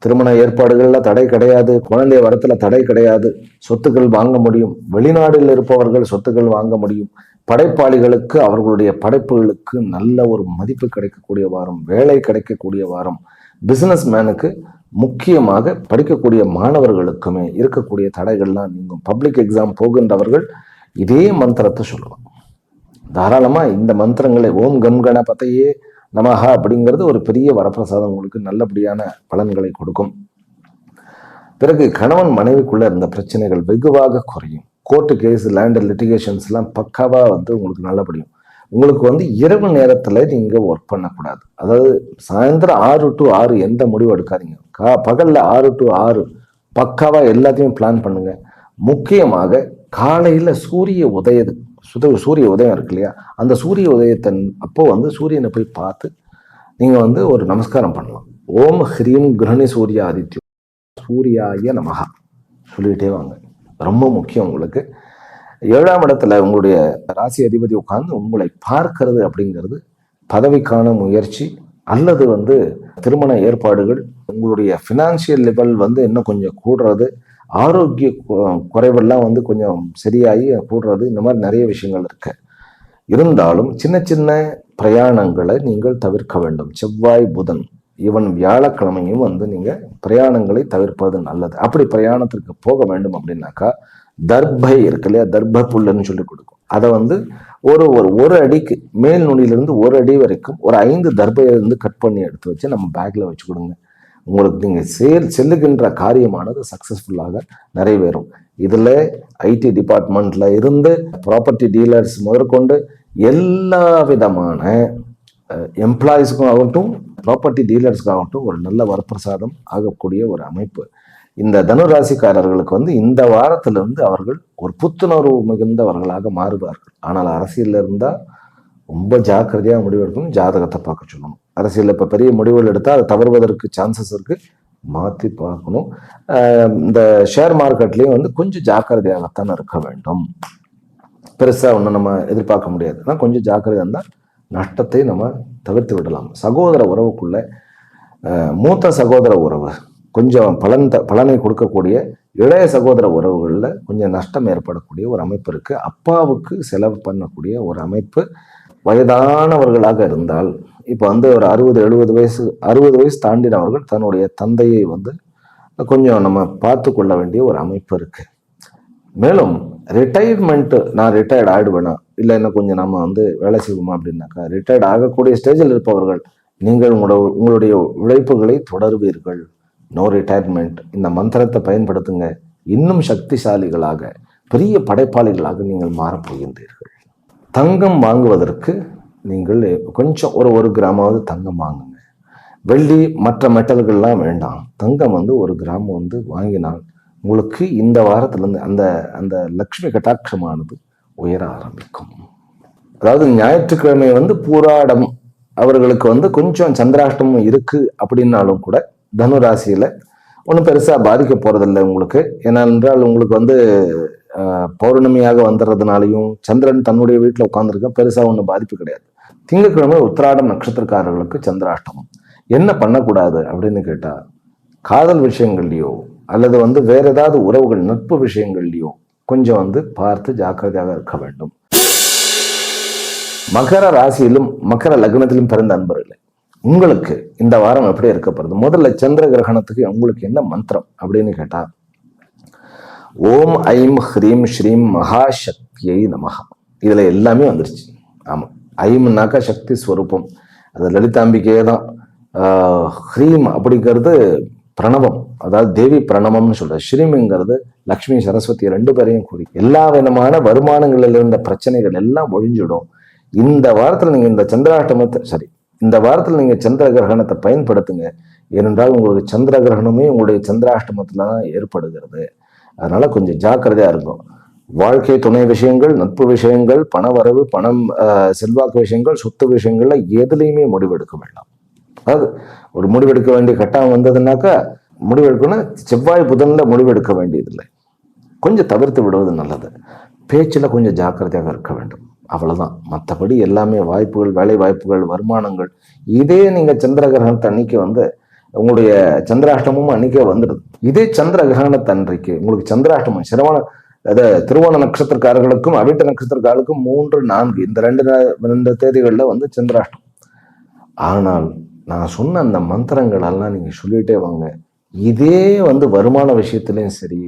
திருமண ஏற்பாடுகள்ல தடை கிடையாது, குழந்தைய வரத்துல தடை கிடையாது, சொத்துக்கள் வாங்க முடியும், வெளிநாடுகளில் இருப்பவர்கள் சொத்துக்கள் வாங்க முடியும், படைப்பாளிகளுக்கு அவர்களுடைய படைப்புகளுக்கு நல்ல ஒரு மதிப்பு கிடைக்கக்கூடிய வாரம், வேலை கிடைக்கக்கூடிய வாரம், பிசினஸ் மேனுக்கு முக்கியமாக படிக்கக்கூடிய மாணவர்களுக்குமே இருக்கக்கூடிய தடைகள்லாம் நீங்கும். பப்ளிக் எக்ஸாம் போகின்றவர்கள் இதே மந்திரத்தை சொல்லலாம். தாராளமா இந்த மந்திரங்களை ஓம் கம் கணபதையே நமஹா அப்படிங்கிறது ஒரு பெரிய வரப்பிரசாதம், உங்களுக்கு நல்லபடியான பலன்களை கொடுக்கும். பிறகு கணவன் மனைவிக்குள்ள இருந்த பிரச்சனைகள் வெகுவாக குறையும். கோர்ட்டு கேஸ், லேண்ட் லிட்டிகேஷன்ஸ் எல்லாம் பக்காவா உங்களுக்கு நல்லபடியும். உங்களுக்கு இரவு நேரத்துல நீங்க ஒர்க் பண்ணக்கூடாது. அதாவது சாயந்தரம் 6 to 6 எந்த முடிவு எடுக்காதீங்க. பகல்ல 6 to 6 பக்காவா எல்லாத்தையும் பிளான் பண்ணுங்க. முக்கியமாக காலையில சூரிய உதயம் இருக்கு இல்லையா, அந்த சூரிய உதயத்தை அப்போ சூரியனை போய் பார்த்து நீங்க ஒரு நமஸ்காரம் பண்ணலாம். ஓம் ஹ்ரீம் கிரகணி சூரிய ஆதித்யம் சூர்யாய நமஹா சொல்லிட்டே வாங்க. ரொம்ப முக்கியம். உங்களுக்கு 7ஆம் இடத்துல உங்களுடைய ராசி அதிபதி உட்கார்ந்து உங்களை பார்க்கிறது அப்படிங்கிறது பதவிக்கான முயற்சி அல்லது திருமண ஏற்பாடுகள், உங்களுடைய ஃபினான்சியல் லெவல் இன்னும் கொஞ்சம் கூடுறது, ஆரோக்கிய குறைவெல்லாம் கொஞ்சம் சரியாகி கூடுறது, இந்த மாதிரி நிறைய விஷயங்கள் இருக்கு. இருந்தாலும் சின்ன சின்ன பிரயாணங்களை நீங்கள் தவிர்க்க வேண்டும். செவ்வாய், புதன், ஈவன் வியாழக்கிழமையும் நீங்க பிரயாணங்களை தவிர்ப்பது நல்லது. அப்படி பிரயாணத்திற்கு போக வேண்டும் அப்படின்னாக்கா தர்பை இருக்கு இல்லையா, தர்ப புல்லுன்னு சொல்லி கொடுக்கும். அதை ஒரு அடிக்கு மேல் நுனியிலிருந்து 1 அடி வரைக்கும் ஒரு 5 தர்பையை கட் பண்ணி எடுத்து வச்சு நம்ம பேக்ல வச்சு கொடுங்க. உங்களுக்கு நீங்க செல்லுகின்ற காரியமானது சக்சஸ்ஃபுல்லாக நிறைவேறும். இதுல ஐடி டிபார்ட்மெண்ட்ல இருந்து ப்ராப்பர்ட்டி டீலர்ஸ் முதற்கொண்டு எல்லா விதமான எம்ப்ளாயிஸ்க்கும் ஆகட்டும், ப்ராப்பர்ட்டி டீலர்ஸ்க்கு ஆகட்டும் ஒரு நல்ல வரப்பிரசாதம் ஆகக்கூடிய ஒரு அமைப்பு. இந்த தனுராசிக்காரர்களுக்கு இந்த வாரத்திலிருந்து அவர்கள் ஒரு புத்துணர்வு மிகுந்தவர்களாக மாறுவார்கள். ஆனால் அரசியல்ல இருந்தா ரொம்ப ஜாக்கிரதையா முடிவெடுக்கணும், ஜாதகத்தை பார்க்க சொல்லணும். அரசியல் இப்ப பெரிய முடிவுகள் எடுத்தா அதை தவறுவதற்கு சான்சஸ் இருக்கு, மாற்றி பார்க்கணும். இந்த ஷேர் மார்க்கெட்லயும் கொஞ்சம் ஜாக்கிரதையாகத்தான் இருக்க வேண்டும். பெருசா ஒன்றும் நம்ம எதிர்பார்க்க முடியாது. ஆனால் கொஞ்சம் ஜாக்கிரதையா இருந்தால் நஷ்டத்தை நம்ம தவிர்த்து விடலாம். சகோதர உறவுக்குள்ள மூத்த சகோதர உறவு கொஞ்சம் பலனை கொடுக்கக்கூடிய, இளைய சகோதர உறவுகளில் கொஞ்சம் நஷ்டம் ஏற்படக்கூடிய ஒரு அமைப்பு இருக்கு. அப்பாவுக்கு செலவு பண்ணக்கூடிய ஒரு அமைப்பு. வயதானவர்களாக இருந்தால் இப்போ ஒரு 60 வயசு தாண்டினவர்கள் தன்னுடைய தந்தையை கொஞ்சம் நம்ம பார்த்து கொள்ள வேண்டிய ஒரு அமைப்பு இருக்கு. மேலும் ரிட்டையர்மெண்ட், நான் ரிட்டையர்ட் ஆயிடுவேனா இல்லை என்ன கொஞ்சம் நம்ம வேலை செய்வோமா அப்படின்னாக்கா, ரிட்டையர்ட் ஆகக்கூடிய ஸ்டேஜில் இருப்பவர்கள் நீங்கள் உங்களுடைய உழைப்புகளை தொடர்வீர்கள். No retirement. இந்த மந்திரத்தை பயன்படுத்துங்க. இன்னும் சக்திசாலிகளாக பெரிய படைப்பாளிகளாக நீங்கள் மாறப்போகின்றீர்கள். தங்கம் வாங்குவதற்கு நீங்கள் கொஞ்சம் ஒரு கிராமாவது தங்கம் வாங்குங்க. வெள்ளி மற்ற மெட்டல்கள்லாம் வேண்டாம். தங்கம் 1 கிராம் வாங்கினால் உங்களுக்கு இந்த வாரத்திலிருந்து அந்த அந்த லக்ஷ்மி கட்டாட்சமானது உயர ஆரம்பிக்கும். அதாவது ஞாயிற்றுக்கிழமை பூராடம் அவர்களுக்கு கொஞ்சம் சந்திராஷ்டமும் இருக்கு அப்படின்னாலும் கூட தனுராசியில ஒன்றும் பெருசா பாதிக்க போறதில்லை உங்களுக்கு. ஏனென்றால் உங்களுக்கு பௌர்ணமியாக வந்துடுறதுனாலையும் சந்திரன் தன்னுடைய வீட்டில் உட்கார்ந்துருக்க பெருசா ஒன்றும் பாதிப்பு கிடையாது. திங்கட்கிழமை உத்திராடம் நட்சத்திரக்காரர்களுக்கு சந்திராஷ்டமம். என்ன பண்ணக்கூடாது அப்படின்னு கேட்டா, காதல் விஷயங்கள்லையோ அல்லது வேற ஏதாவது உறவுகள் நட்பு விஷயங்கள்லையோ கொஞ்சம் பார்த்து ஜாக்கிரதையாக இருக்க வேண்டும். மகர ராசியிலும் மகர லக்னத்திலும் பிறந்த அன்பர்களே, உங்களுக்கு இந்த வாரம் எப்படி இருக்கப்படுது? முதல்ல சந்திர கிரகணத்துக்கு உங்களுக்கு என்ன மந்திரம் அப்படின்னு கேட்டா, ஓம் ஐம் ஹ்ரீம் ஸ்ரீம் மகாசக்தியை நமஹா. இதுல எல்லாமே வந்துருச்சு. ஆமா, ஐம்னாக்கா சக்தி ஸ்வரூபம், அது லலிதாம்பிகையே தான். ஹ்ரீம் அப்படிங்கிறது பிரணவம், அதாவது தேவி பிரணவம்னு சொல்ற. ஸ்ரீம்ங்கிறது லக்ஷ்மி சரஸ்வதி 2 பேரையும் கூறி எல்லா விதமான வருமானங்களில் இருந்த பிரச்சனைகள் எல்லாம் ஒழிஞ்சிடும். இந்த வாரத்துல நீங்க இந்த சந்திராஷ்டமத்தை இந்த வாரத்தில் நீங்க சந்திர கிரகணத்தை பயன்படுத்துங்க. ஏனென்றால் உங்களுக்கு சந்திர கிரகணமே உங்களுடைய சந்திராஷ்டமத்துல தான் ஏற்படுகிறது. அதனால கொஞ்சம் ஜாக்கிரதையா இருக்கும். வாழ்க்கை துணை விஷயங்கள், நட்பு விஷயங்கள், பண வரவு, பணம், செல்வாக்கு விஷயங்கள், சொத்து விஷயங்கள்ல எதுலையுமே முடிவெடுக்க வேண்டாம். அதாவது ஒரு முடிவெடுக்க வேண்டிய கட்டாயம் வந்ததுன்னாக்கா முடிவெடுக்கணும்னா செவ்வாய் புதன்ல முடிவெடுக்க வேண்டியதில்லை. கொஞ்சம் தவிர்த்து விடுவது நல்லது. பேச்சில் கொஞ்சம் ஜாக்கிரதையாக இருக்க வேண்டும், அவ்வளவுதான். மற்றபடி எல்லாமே வாய்ப்புகள், வேலை வாய்ப்புகள், வருமானங்கள், இதே நீங்க சந்திர கிரகணத்தை அன்னைக்கு வந்து உங்களுடைய சந்திராஷ்டமும் அன்னைக்கே வந்துடுது. இதே சந்திர கிரகணத்தை அன்றைக்கு உங்களுக்கு சந்திராஷ்டமம் திருவோண நட்சத்திரக்காரர்களுக்கும் அவிட்ட நட்சத்திரக்காரர்களுக்கும் 3, 4 இந்த ரெண்டு தேதிகளில் வந்து சந்திராஷ்டம். ஆனால் நான் சொன்ன அந்த மந்திரங்கள் எல்லாம் நீங்க சொல்லிட்டே வாங்க. இதே வந்து வருமான விஷயத்திலையும் சரி,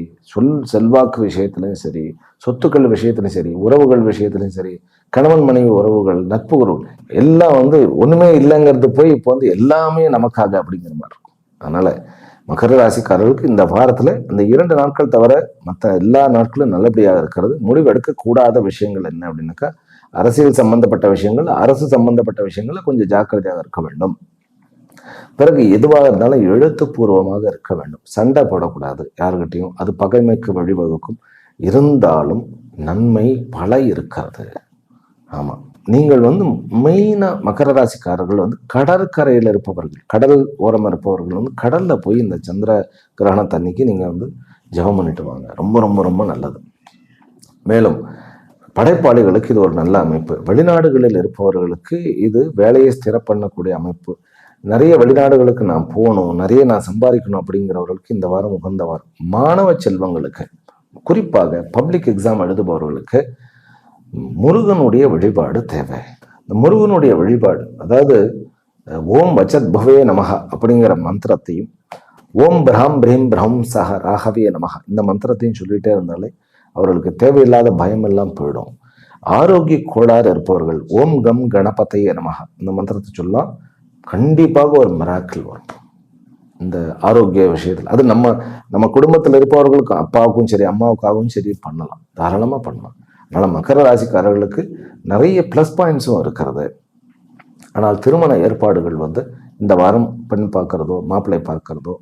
செல்வாக்கு விஷயத்திலையும் சரி, சொத்துக்கள் விஷயத்திலையும் சரி, உறவுகள் விஷயத்திலையும் சரி, கணவன் மனைவி உறவுகள், நட்பு உறவு எல்லாம் வந்து ஒண்ணுமே இல்லைங்கிறது போய் இப்போ வந்து எல்லாமே நமக்காக அப்படிங்கிற மாதிரி இருக்கும். அதனால மகர ராசிக்காரர்களுக்கு இந்த வாரத்துல இந்த 2 நாட்கள் தவிர மற்ற எல்லா நாட்களும் நல்லபடியாக இருக்கிறது. முடிவெடுக்க கூடாத விஷயங்கள் என்ன அப்படின்னாக்கா, அரசியல் சம்பந்தப்பட்ட விஷயங்கள், அரசு சம்பந்தப்பட்ட விஷயங்கள்ல கொஞ்சம் ஜாக்கிரதையாக இருக்க வேண்டும். பிறகு எதுவாக இருந்தாலும் எழுத்துப்பூர்வமாக இருக்க வேண்டும். சண்டை போடக்கூடாது யாருக்கிட்டையும், அது பகைமைக்கு வழிவகுக்கும். இருந்தாலும் நன்மை பல இருக்கிறது. ஆமா, நீங்கள் வந்து மெயினா மகர ராசிக்காரர்கள் வந்து கடற்கரையில் இருப்பவர்கள், கடல் ஓரம் இருப்பவர்கள் வந்து கடல்ல போய் இந்த சந்திர கிரகணத்தன்னைக்கு நீங்க வந்து ஜெபம் பண்ணிட்டு வாங்க. ரொம்ப ரொம்ப ரொம்ப நல்லது. மேலும் படைப்பாளிகளுக்கு இது ஒரு நல்ல அமைப்பு. வெளிநாடுகளில் இருப்பவர்களுக்கு இது வேலையை ஸ்திர பண்ணக்கூடிய அமைப்பு. நிறைய வெளிநாடுகளுக்கு நான் போகணும், நிறைய நான் சம்பாதிக்கணும் அப்படிங்கிறவர்களுக்கு இந்த வாரம் உகந்த வாரம். மாணவ செல்வங்களுக்கு, குறிப்பாக பப்ளிக் எக்ஸாம் எழுதுபவர்களுக்கு முருகனுடைய வழிபாடு தேவை. இந்த முருகனுடைய வழிபாடு, அதாவது ஓம் வச்சத் பவே நமஹ அப்படிங்கிற மந்திரத்தையும், ஓம் பிரஹம் பிரீம் பிரஹம் சஹ ராகவே நமஹ இந்த மந்திரத்தையும் சொல்லிட்டே இருந்தாலே அவர்களுக்கு தேவையில்லாத பயம் எல்லாம் போயிடும். ஆரோக்கிய கோளாறு இருப்பவர்கள் ஓம் கம் கணபதையே நமஹ இந்த மந்திரத்தை சொல்லலாம், கண்டிப்பாக ஒரு மிராக்கிள் வரும் இந்த ஆரோக்கிய விஷயத்தில். அது நம்ம குடும்பத்தில் இருப்பவர்களுக்கும், அப்பாவுக்கும் சரி அம்மாவுக்காகவும் சரி பண்ணலாம், தாராளமாக பண்ணலாம். அதனால மகர ராசிக்காரர்களுக்கு நிறைய பிளஸ் பாயிண்ட்ஸும் இருக்கிறது. ஆனால் திருமண ஏற்பாடுகள் வந்து இந்த வாரம் பெண் பார்க்கறதோ மாப்பிள்ளை பார்க்கறதோ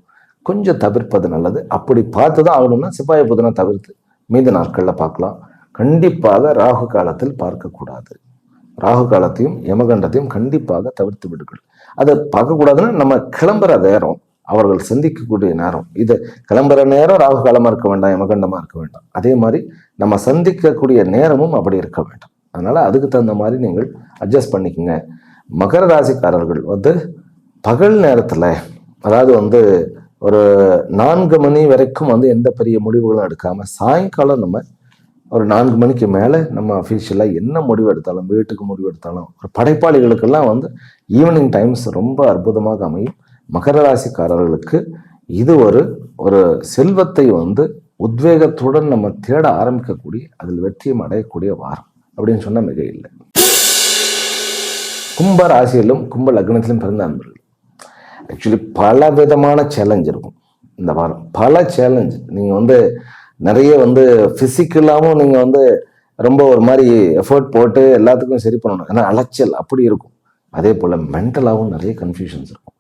கொஞ்சம் தவிர்ப்பது நல்லது. அப்படி பார்த்து தான் ஆகணும்னா செவ்வாய் புதனை தவிர்த்து மீதி நாட்களில் பார்க்கலாம். கண்டிப்பாக ராகு காலத்தில் பார்க்கக்கூடாது. ராகு காலத்தையும் யமகண்டத்தையும் கண்டிப்பாக தவிர்த்து விடுங்கள். அதை பார்க்கக்கூடாதுன்னா நம்ம கிளம்புற நேரம், அவர்கள் சந்திக்கக்கூடிய நேரம், இது கிளம்புற நேரம் ராகு காலமா இருக்க வேண்டாம், யமகண்டமா இருக்க வேண்டாம். அதே மாதிரி நம்ம சந்திக்கக்கூடிய நேரமும் அப்படி இருக்க வேண்டாம். அதனால அதுக்கு தகுந்த மாதிரி நீங்கள் அட்ஜஸ்ட் பண்ணிக்கோங்க. மகர ராசிக்காரர்கள் வந்து பகல் நேரத்துல, அதாவது வந்து ஒரு 4 மணி வரைக்கும் வந்து எந்த பெரிய முடிவுகளும் எடுக்காம, சாயங்காலம் நம்ம ஒரு 4 மணிக்கு மேலே நம்ம அஃபீஷியலாக என்ன முடிவு எடுத்தாலும், வீட்டுக்கு முடிவு எடுத்தாலும், ஒரு படைப்பாளிகளுக்கெல்லாம் வந்து ஈவினிங் டைம்ஸ் ரொம்ப அற்புதமாக அமையும். மகர ராசிக்காரர்களுக்கு இது ஒரு செல்வத்தை வந்து உத்வேகத்துடன் நம்ம தேட ஆரம்பிக்கக்கூடிய, அதில் வெற்றியும் அடையக்கூடிய வாரம் அப்படின்னு சொன்னா மிக இல்லை. கும்ப ராசியிலும் கும்ப லக்னத்திலும் பிறந்த அன்பர்கள் ஆக்சுவலி பல விதமான சேலஞ்ச் இருக்கும் இந்த வாரம். பல சேலஞ்ச். நீங்க வந்து நிறைய வந்து பிசிக்கலாவும் நீங்க வந்து ரொம்ப ஒரு மாதிரி எஃபர்ட் போட்டு எல்லாத்துக்கும் சரி பண்ணணும், ஏன்னா அலைச்சல் அப்படி இருக்கும். அதே போல மென்டலாகவும் நிறைய கன்ஃபியூஷன்ஸ் இருக்கும்.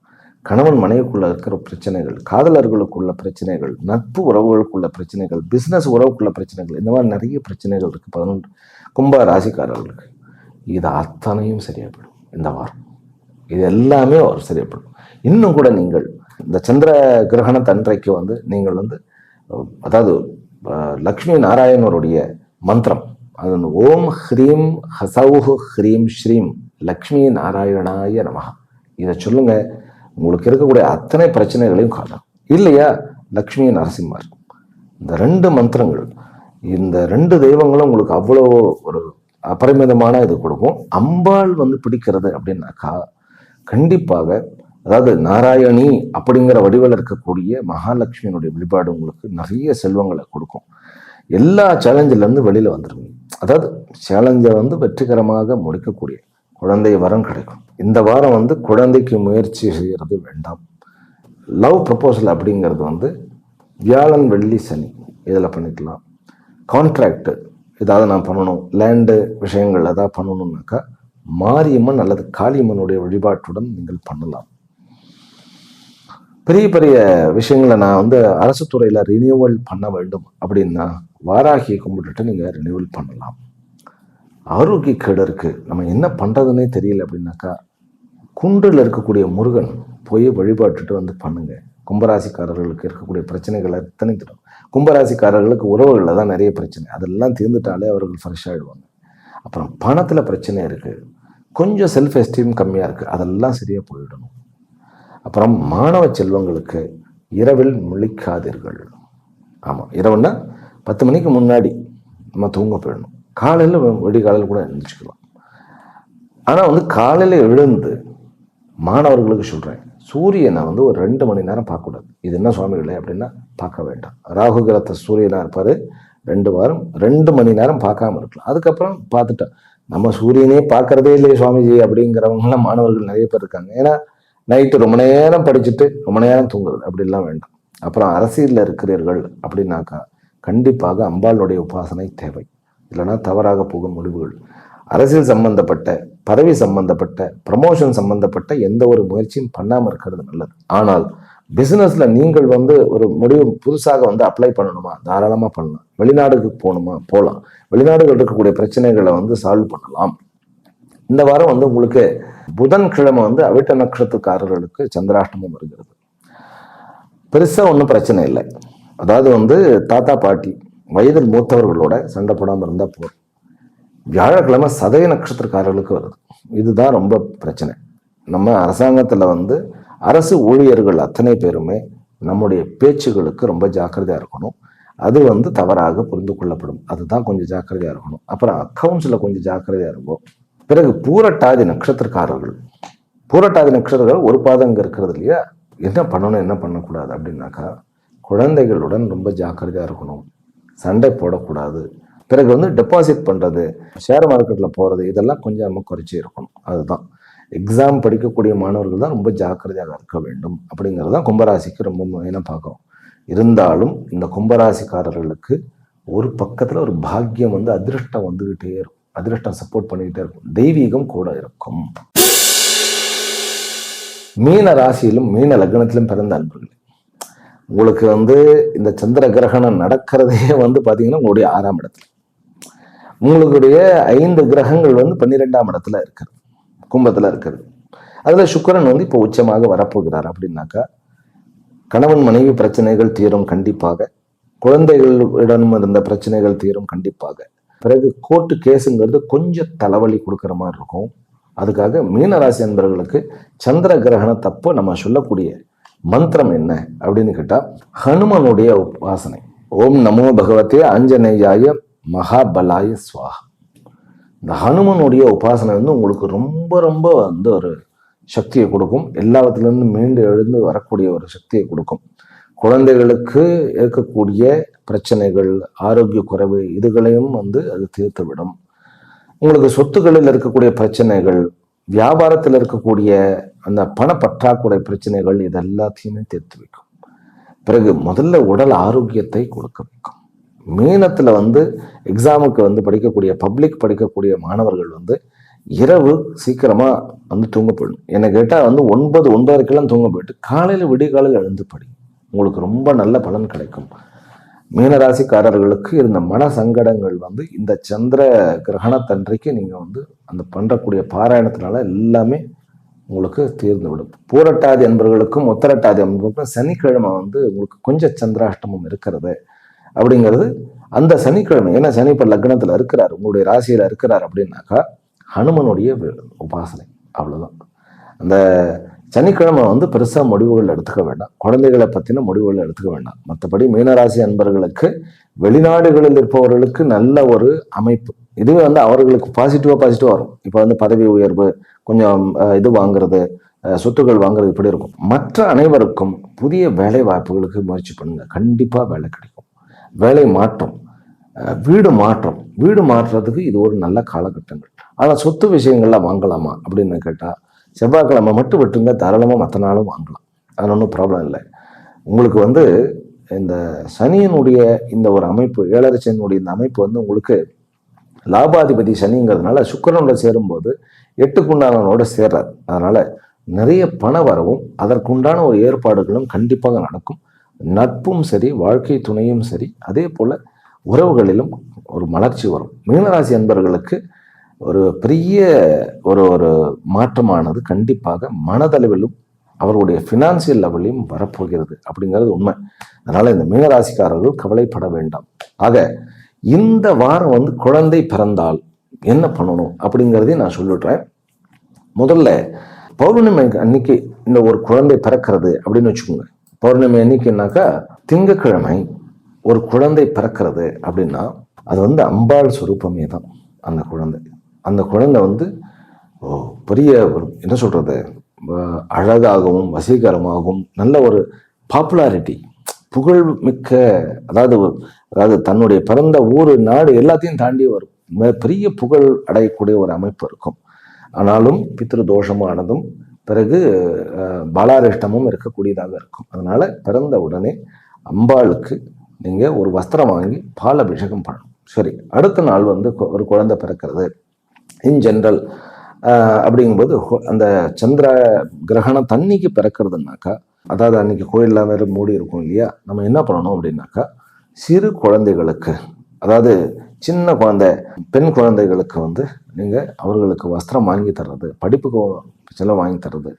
கணவன் மனைவிக்குள்ள இருக்கிற பிரச்சனைகள், காதலர்களுக்குள்ள பிரச்சனைகள், நட்பு உறவுகளுக்குள்ள பிரச்சனைகள், பிசினஸ் உறவுக்குள்ள பிரச்சனைகள், இந்த மாதிரி நிறைய பிரச்சனைகள் இருக்கு 11 கும்ப ராசிக்காரர்களுக்கு. இது அத்தனையும் சரியாப்படும் இந்த வாரம். இது எல்லாமே ஒரு சரியாப்படும். இன்னும் கூட நீங்கள் இந்த சந்திர கிரகண தன்றைக்கு வந்து நீங்கள் வந்து, அதாவது லக்ஷ்மி நாராயணருடைய மந்திரம், அது ஓம் ஹ்ரீம் ஹசௌஹ் ஹ்ரீம் ஸ்ரீம் லக்ஷ்மி நாராயணாய நமஹ. இதை சொல்லுங்க, உங்களுக்கு இருக்கக்கூடிய அத்தனை பிரச்சனைகளையும் காணும். இல்லையா லக்ஷ்மி நரசிம்மர், இந்த 2 மந்திரங்கள், இந்த 2 தெய்வங்களும் உங்களுக்கு அவ்வளோ ஒரு அபரிமிதமான இது கொடுக்கும். அம்பாள் வந்து பிடிக்கிறது அப்படின்னாக்கா கண்டிப்பாக, அதாவது நாராயணி அப்படிங்கிற வடிவில் இருக்கக்கூடிய மகாலட்சுமியினுடைய வழிபாடு உங்களுக்கு நிறைய செல்வங்களை கொடுக்கும். எல்லா சேலஞ்சில இருந்து வெளியில வந்துருங்க. அதாவது சேலஞ்சை வந்து வெற்றிகரமாக முடிக்கக்கூடிய குழந்தை வரம் கிடைக்கும். இந்த வாரம் வந்து குழந்தைக்கு முயற்சி செய்யறது வேண்டாம். லவ் ப்ரப்போசல் அப்படிங்கிறது வந்து வியாழன் வெள்ளி சனி இதில் பண்ணிக்கலாம். கான்ட்ராக்டு ஏதாவது நான் பண்ணணும், லேண்டு விஷயங்கள் ஏதாவது பண்ணணும்னாக்கா மாரியம்மன் அல்லது காளியம்மனுடைய வழிபாட்டுடன் நீங்கள் பண்ணலாம். பெரிய பெரிய விஷயங்களை நான் வந்து அரசு துறையில ரினியூவல் பண்ண வேண்டும் அப்படின்னா வாராகியை கும்பிட்டுட்டு நீங்க ரினியூவல் பண்ணலாம். ஆரோக்கிய கேடு இருக்கு, நம்ம என்ன பண்றதுன்னே தெரியல அப்படின்னாக்கா குன்றில் இருக்கக்கூடிய முருகன் போய் வழிபாட்டுட்டு வந்து பண்ணுங்க. கும்பராசிக்காரர்களுக்கு இருக்கக்கூடிய பிரச்சனைகளை எத்தனை தரும். கும்பராசிக்காரர்களுக்கு உறவுகளில் தான் நிறைய பிரச்சனை, அதெல்லாம் தீர்ந்துட்டாலே அவர்கள் ஃப்ரெஷ் ஆகிடுவாங்க. அப்புறம் பணத்துல பிரச்சனை இருக்கு, கொஞ்சம் செல்ஃப் எஸ்டீம் கம்மியா இருக்கு, அதெல்லாம் சரியா போயிடணும். அப்புறம் மாணவ செல்வங்களுக்கு இரவில் முழிக்காதீர்கள். ஆமாம், இரவுன்னா 10 மணிக்கு முன்னாடி நம்ம தூங்க போயிடணும். காலையில் விடிகாலையில் கூட எழுந்திரிச்சுக்கலாம். ஆனால் வந்து காலையில் எழுந்து மாணவர்களுக்கு சொல்கிறேன், சூரியனை வந்து ஒரு 2 மணி நேரம் பார்க்கக்கூடாது. இது என்ன சுவாமிகளே அப்படின்னா பார்க்க வேண்டாம். ராகு கிரகத்தை சூரியனாக இருப்பார், 2 வாரம் 2 மணி நேரம் பார்க்காம இருக்கலாம். அதுக்கப்புறம் பார்த்துட்டோம், நம்ம சூரியனே பார்க்கறதே இல்லையே சுவாமிஜி அப்படிங்கிறவங்களாம் மாணவர்கள் நிறைய பேர் இருக்காங்க. ஏன்னா நைட்டு ரொம்ப நேரம் படிச்சுட்டு ரொம்ப நேரம் தூங்குறது அப்படிலாம் வேண்டாம். அப்புறம் அரசியலில் இருக்கிறீர்கள் அப்படின்னாக்கா கண்டிப்பாக அம்பாளுடைய உபாசனை தேவை, இல்லைன்னா தவறாக போகும் முடிவுகள். அரசியல் சம்பந்தப்பட்ட, பதவி சம்பந்தப்பட்ட, ப்ரமோஷன் சம்பந்தப்பட்ட எந்த ஒரு முயற்சியும் பண்ணாமல் இருக்கிறது நல்லது. ஆனால் பிசினஸ்ல நீங்கள் வந்து ஒரு முடிவு புதுசாக வந்து அப்ளை பண்ணணுமா, தாராளமாக பண்ணலாம். வெளிநாடுக்கு போகணுமா, போகலாம். வெளிநாடுகள் இருக்கக்கூடிய பிரச்சனைகளை வந்து சால்வ் பண்ணலாம். இந்த வாரம் வந்து உங்களுக்கு புதன்கிழமை வந்து அவிட்ட நட்சத்திரக்காரர்களுக்கு சந்திராஷ்டமம் வருகிறது. பெருசா ஒன்றும் பிரச்சனை இல்லை. அதாவது வந்து தாத்தா பாட்டி வயதில் மூத்தவர்களோட சண்டை போடாமல் இருந்தால் போதும். வியாழக்கிழமை சதய நட்சத்திரக்காரர்களுக்கு வருது. இதுதான் ரொம்ப பிரச்சனை. நம்ம அரசாங்கத்தில் வந்து அரசு ஊழியர்கள் அத்தனை பேருமே நம்முடைய பேச்சுகளுக்கு ரொம்ப ஜாக்கிரதையாக இருக்கணும். அது வந்து தவறாக புரிந்து கொள்ளப்படும், அதுதான் கொஞ்சம் ஜாக்கிரதையாக இருக்கணும். அப்புறம் அக்கௌண்ட்ஸில் கொஞ்சம் ஜாக்கிரதையாக இருக்கும். பிறகு பூரட்டாதி நட்சத்திரக்காரர்கள், பூரட்டாதி நட்சத்திரங்கள் ஒரு பாதம் இங்கே இருக்கிறது இல்லையா, என்ன பண்ணணும் என்ன பண்ணக்கூடாது அப்படின்னாக்கா குழந்தைகளுடன் ரொம்ப ஜாக்கிரதையாக இருக்கணும், சண்டை போடக்கூடாது. பிறகு வந்து டெபாசிட் பண்ணுறது, ஷேர் மார்க்கெட்டில் போகிறது, இதெல்லாம் கொஞ்சம் நம்ம குறைச்சி இருக்கணும். அதுதான் எக்ஸாம் படிக்கக்கூடிய மாணவர்கள் தான் ரொம்ப ஜாக்கிரதையாக இருக்க வேண்டும் அப்படிங்கிறது தான் கும்பராசிக்கு ரொம்ப மெயினாக பார்க்குறோம். இருந்தாலும் இந்த கும்பராசிக்காரர்களுக்கு ஒரு பக்கத்தில் ஒரு பாக்கியம் வந்து அதிருஷ்டம் வந்துக்கிட்டே இருக்கும், அதிருஷ்டம் சப்போர்ட் பண்ணிக்கிட்டே இருக்கும், தெய்வீகம் கூட இருக்கும். மீன ராசியிலும் மீன லக்னத்திலும் பிறந்த அன்பர்களே, உங்களுக்கு வந்து இந்த சந்திர கிரகணம் நடக்கிறதே வந்து பார்த்தீங்கன்னா உங்களுடைய 6ஆம் இடத்துல, உங்களுடைய 5 கிரகங்கள் வந்து 12ஆம் இடத்துல இருக்கிறது, கும்பத்தில் இருக்கிறது. அதில் சுக்கிரன் வந்து இப்போ உச்சமாக வரப்போகிறார். அப்படின்னாக்கா கணவன் மனைவி பிரச்சனைகள் தீரும் கண்டிப்பாக, குழந்தைகளிடம் இருந்த பிரச்சனைகள் தீரும் கண்டிப்பாக. பிறகு கோர்ட்டு கேஸுங்கிறது கொஞ்சம் தலைவலி கொடுக்குற மாதிரி இருக்கும். அதுக்காக மீனராசி அன்பர்களுக்கு சந்திர கிரகணத்தப்போ நம்ம சொல்லக்கூடிய மந்திரம் என்ன அப்படின்னு கேட்டா, ஹனுமனுடைய உபாசனை. ஓம் நமோ பகவதே ஆஞ்சநேயாய மகாபலாய ஸ்வாஹா. இந்த ஹனுமனுடைய உபாசனை வந்து உங்களுக்கு ரொம்ப ரொம்ப வந்து ஒரு சக்தியை கொடுக்கும், எல்லாத்துலேருந்து மீண்டு எழுந்து வரக்கூடிய ஒரு சக்தியை கொடுக்கும். குழந்தைகளுக்கு இருக்கக்கூடிய பிரச்சனைகள், ஆரோக்கிய குறைவு, இதுகளையும் வந்து அது தீர்த்து விடும். உங்களுக்கு சொத்துக்களில் இருக்கக்கூடிய பிரச்சனைகள், வியாபாரத்தில் இருக்கக்கூடிய அந்த பண பற்றாக்குறை பிரச்சனைகள், இது எல்லாத்தையுமே தீர்த்து வைக்கும். பிறகு முதல்ல உடல் ஆரோக்கியத்தை கொடுக்க வைக்கும். மீனத்துல வந்து எக்ஸாமுக்கு வந்து படிக்கக்கூடிய, பப்ளிக் படிக்கக்கூடிய மாணவர்கள் வந்து இரவு சீக்கிரமா வந்து தூங்க போயிடும். என்னை கேட்டா வந்து 9, 9:30 தூங்க போயிட்டு காலையில விடிகாலையில் எழுந்து படி, உங்களுக்கு ரொம்ப நல்ல பலன் கிடைக்கும். மீனராசிக்காரர்களுக்கு இருந்த மன சங்கடங்கள் வந்து இந்த சந்திர கிரகணத்தன்றைக்கு நீங்க வந்து அந்த பண்றக்கூடிய பாராயணத்தினால எல்லாமே உங்களுக்கு தீர்ந்து விடும். பூரட்டாதி அன்பர்களுக்கும் உத்தரட்டாதி அன்பர்களுக்கும் சனிக்கிழமை வந்து உங்களுக்கு கொஞ்சம் சந்திராஷ்டமம் இருக்கிறது. அப்படிங்கிறது அந்த சனிக்கிழமை, ஏன்னா சனி இப்ப லக்னத்துல இருக்கிறார், உங்களுடைய ராசியில இருக்கிறார் அப்படின்னாக்கா ஹனுமனுடைய உபாசனை, அவ்வளவுதான். அந்த சனிக்கிழமை வந்து பெருசா முடிவுகள் எடுத்துக்க வேண்டாம், குழந்தைகளை பத்தின முடிவுகள் எடுத்துக்க வேண்டாம். மற்றபடி மீனராசி அன்பர்களுக்கு வெளிநாடுகளில் இருப்பவர்களுக்கு நல்ல ஒரு அமைப்பு, இதுவே வந்து அவர்களுக்கு பாசிட்டிவா வரும். இப்போ வந்து பதவி உயர்வு, கொஞ்சம் இது வாங்குறது, சொத்துக்கள் வாங்குறது, இப்படி இருக்கும். மற்ற அனைவருக்கும் புதிய வேலை வாய்ப்புகளுக்கு முயற்சி பண்ணுங்க, கண்டிப்பா வேலை கிடைக்கும். வேலை மாற்றம், வீடு மாற்றுறதுக்கு இது ஒரு நல்ல காலகட்டங்கள். ஆனால் சொத்து விஷயங்கள்லாம் வாங்கலாமா அப்படின்னு கேட்டா செவ்வாய்க்கிழமை மட்டும் விட்டுங்க, தாராளமாக மற்ற நாளும் வாங்கலாம், அது ஒன்றும் ப்ராப்ளம் இல்லை. உங்களுக்கு வந்து இந்த சனியினுடைய இந்த ஒரு அமைப்பு, 7.5 சனியினுடைய இந்த அமைப்பு வந்து உங்களுக்கு லாபாதிபதி சனிங்கிறதுனால சுக்கிரனோட சேரும்போது 8க்குண்டானவனோட சேர்றாரு. அதனால நிறைய பண வரவும் அதற்குண்டான ஒரு ஏற்பாடுகளும் கண்டிப்பாக நடக்கும். நட்பும் சரி, வாழ்க்கை துணையும் சரி, அதே போல உறவுகளிலும் ஒரு மலர்ச்சி வரும். மீனராசி அன்பர்களுக்கு ஒரு பெரிய ஒரு ஒரு மாற்றமானது கண்டிப்பாக மனதளவிலும் அவருடைய ஃபினான்சியல் லெவலையும் வரப்போகிறது அப்படிங்கிறது உண்மை. அதனால இந்த மீனராசிக்காரர்கள் கவலைப்பட வேண்டாம். ஆக இந்த வாரம் குழந்தை பிறந்தால் என்ன பண்ணணும் அப்படிங்கிறதையும் நான் சொல்லிடுறேன். முதல்ல பௌர்ணமி அன்னைக்கு இந்த ஒரு குழந்தை பிறக்கிறது அப்படின்னு வச்சுக்கோங்க. பௌர்ணமி அன்னைக்குனாக்கா திங்கக்கிழமை ஒரு குழந்தை பிறக்கிறது அப்படின்னா அது அம்பாள் சுரூபமே தான் அந்த குழந்தை. அந்த குழந்தை பெரிய என்ன சொல்றது, அழகாகவும் வசீகரமாகவும் நல்ல ஒரு பாப்புலாரிட்டி, புகழ் மிக்க, அதாவது தன்னுடைய பிறந்த ஊர் நாடு எல்லாத்தையும் தாண்டி வரும், பெரிய புகழ் அடையக்கூடிய ஒரு அமைப்பு இருக்கும். ஆனாலும் பித்ரு தோஷமானதும் பிறகு பாலாரிஷ்டமும் இருக்கக்கூடியதாக இருக்கும். அதனால பிறந்த உடனே அம்பாளுக்கு நீங்க ஒரு வஸ்திரம் வாங்கி பால் அபிஷேகம் பண்ணணும். சரி, அடுத்த நாள் ஒரு குழந்தை பிறக்கிறது இன் ஜென்ரல் அப்படிங்கும்போது அந்த சந்திர கிரகணம் தண்ணிக்கு பிறக்கிறதுனாக்கா, அதாவது அன்னைக்கு கோயிலெலாம் வேறு மூடி இருக்கும் இல்லையா, நம்ம என்ன பண்ணணும் அப்படின்னாக்கா சிறு குழந்தைகளுக்கு, அதாவது சின்ன குழந்தை பெண் குழந்தைகளுக்கு நீங்கள் அவர்களுக்கு வஸ்திரம் வாங்கி தர்றது, படிப்புக்கு செலவு வாங்கி தர்றது,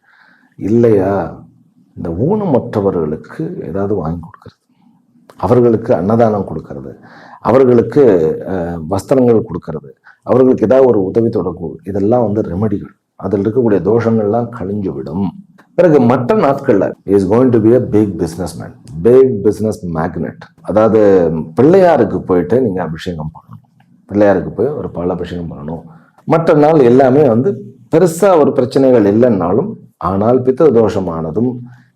இல்லையா இந்த ஊனமற்றவர்களுக்கு ஏதாவது வாங்கி கொடுக்கறது, அவர்களுக்கு அன்னதானம் கொடுக்கறது, அவர்களுக்கு வஸ்திரங்கள் கொடுக்கறது, அவர்களுக்கு ஏதாவது ஒரு உதவி தொடர்பு, இதெல்லாம் ரெமெடிகள். அதில் இருக்கக்கூடிய தோஷங்கள்லாம் கழிஞ்சு விடும். பிறகு மற்ற நாட்கள்ல is going to be a big business man, big business magnate. அதாவது பிள்ளையாருக்கு போயிட்டு நீங்க அபிஷேகம் பண்ணணும், பிள்ளையாருக்கு போய் ஒரு பால் அபிஷேகம் பண்ணணும். மற்ற நாள் எல்லாமே பெருசா ஒரு பிரச்சனைகள் இல்லைன்னாலும், ஆனால் பித்த தோஷமானதும்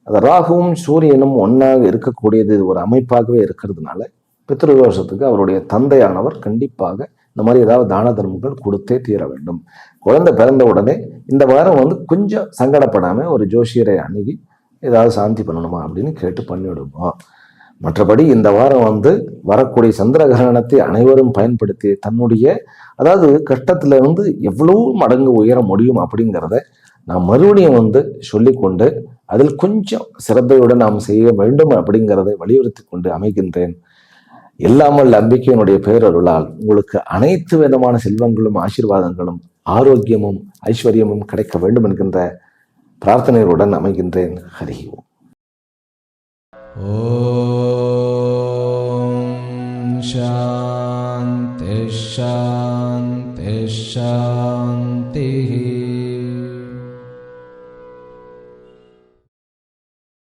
அது ராகுவும் சூரியனும் ஒன்றாக இருக்கக்கூடியது ஒரு அமைப்பாகவே இருக்கிறதுனால பித்ருதோஷத்துக்கு அவருடைய தந்தையானவர் கண்டிப்பாக இந்த மாதிரி ஏதாவது தான தர்மங்கள் கொடுத்தே தீர வேண்டும். குழந்தை பிறந்த உடனே இந்த வாரம் கொஞ்சம் சங்கடப்படாம ஒரு ஜோசியரை அணுகி ஏதாவது சாந்தி பண்ணணுமா அப்படின்னு கேட்டு பண்ணிவிடுவோம். மற்றபடி இந்த வாரம் வரக்கூடிய சந்திர கிரகணத்தை அனைவரும் பயன்படுத்தி தன்னுடைய, அதாவது கஷ்டத்துல எவ்வளவு மடங்கு உயர முடியும் அப்படிங்கிறத நான் மறுபடியும் சொல்லிக்கொண்டு அதில் கொஞ்சம் சிரத்தையுடன் நாம் செய்ய வேண்டும் அப்படிங்கிறதை வலியுறுத்தி கொண்டு அமைகின்றேன். எல்லாமல் நம்பிக்கையினுடைய பேரருளால் உங்களுக்கு அனைத்து விதமான செல்வங்களும் ஆசீர்வாதங்களும் ஆரோக்கியமும் ஐஸ்வர்யமும் கிடைக்க வேண்டும் என்கின்ற பிரார்த்தனையுடன் அமைகின்றேன். ஹரி ஓம். ஓம் சாந்தி சாந்தி சாந்தி.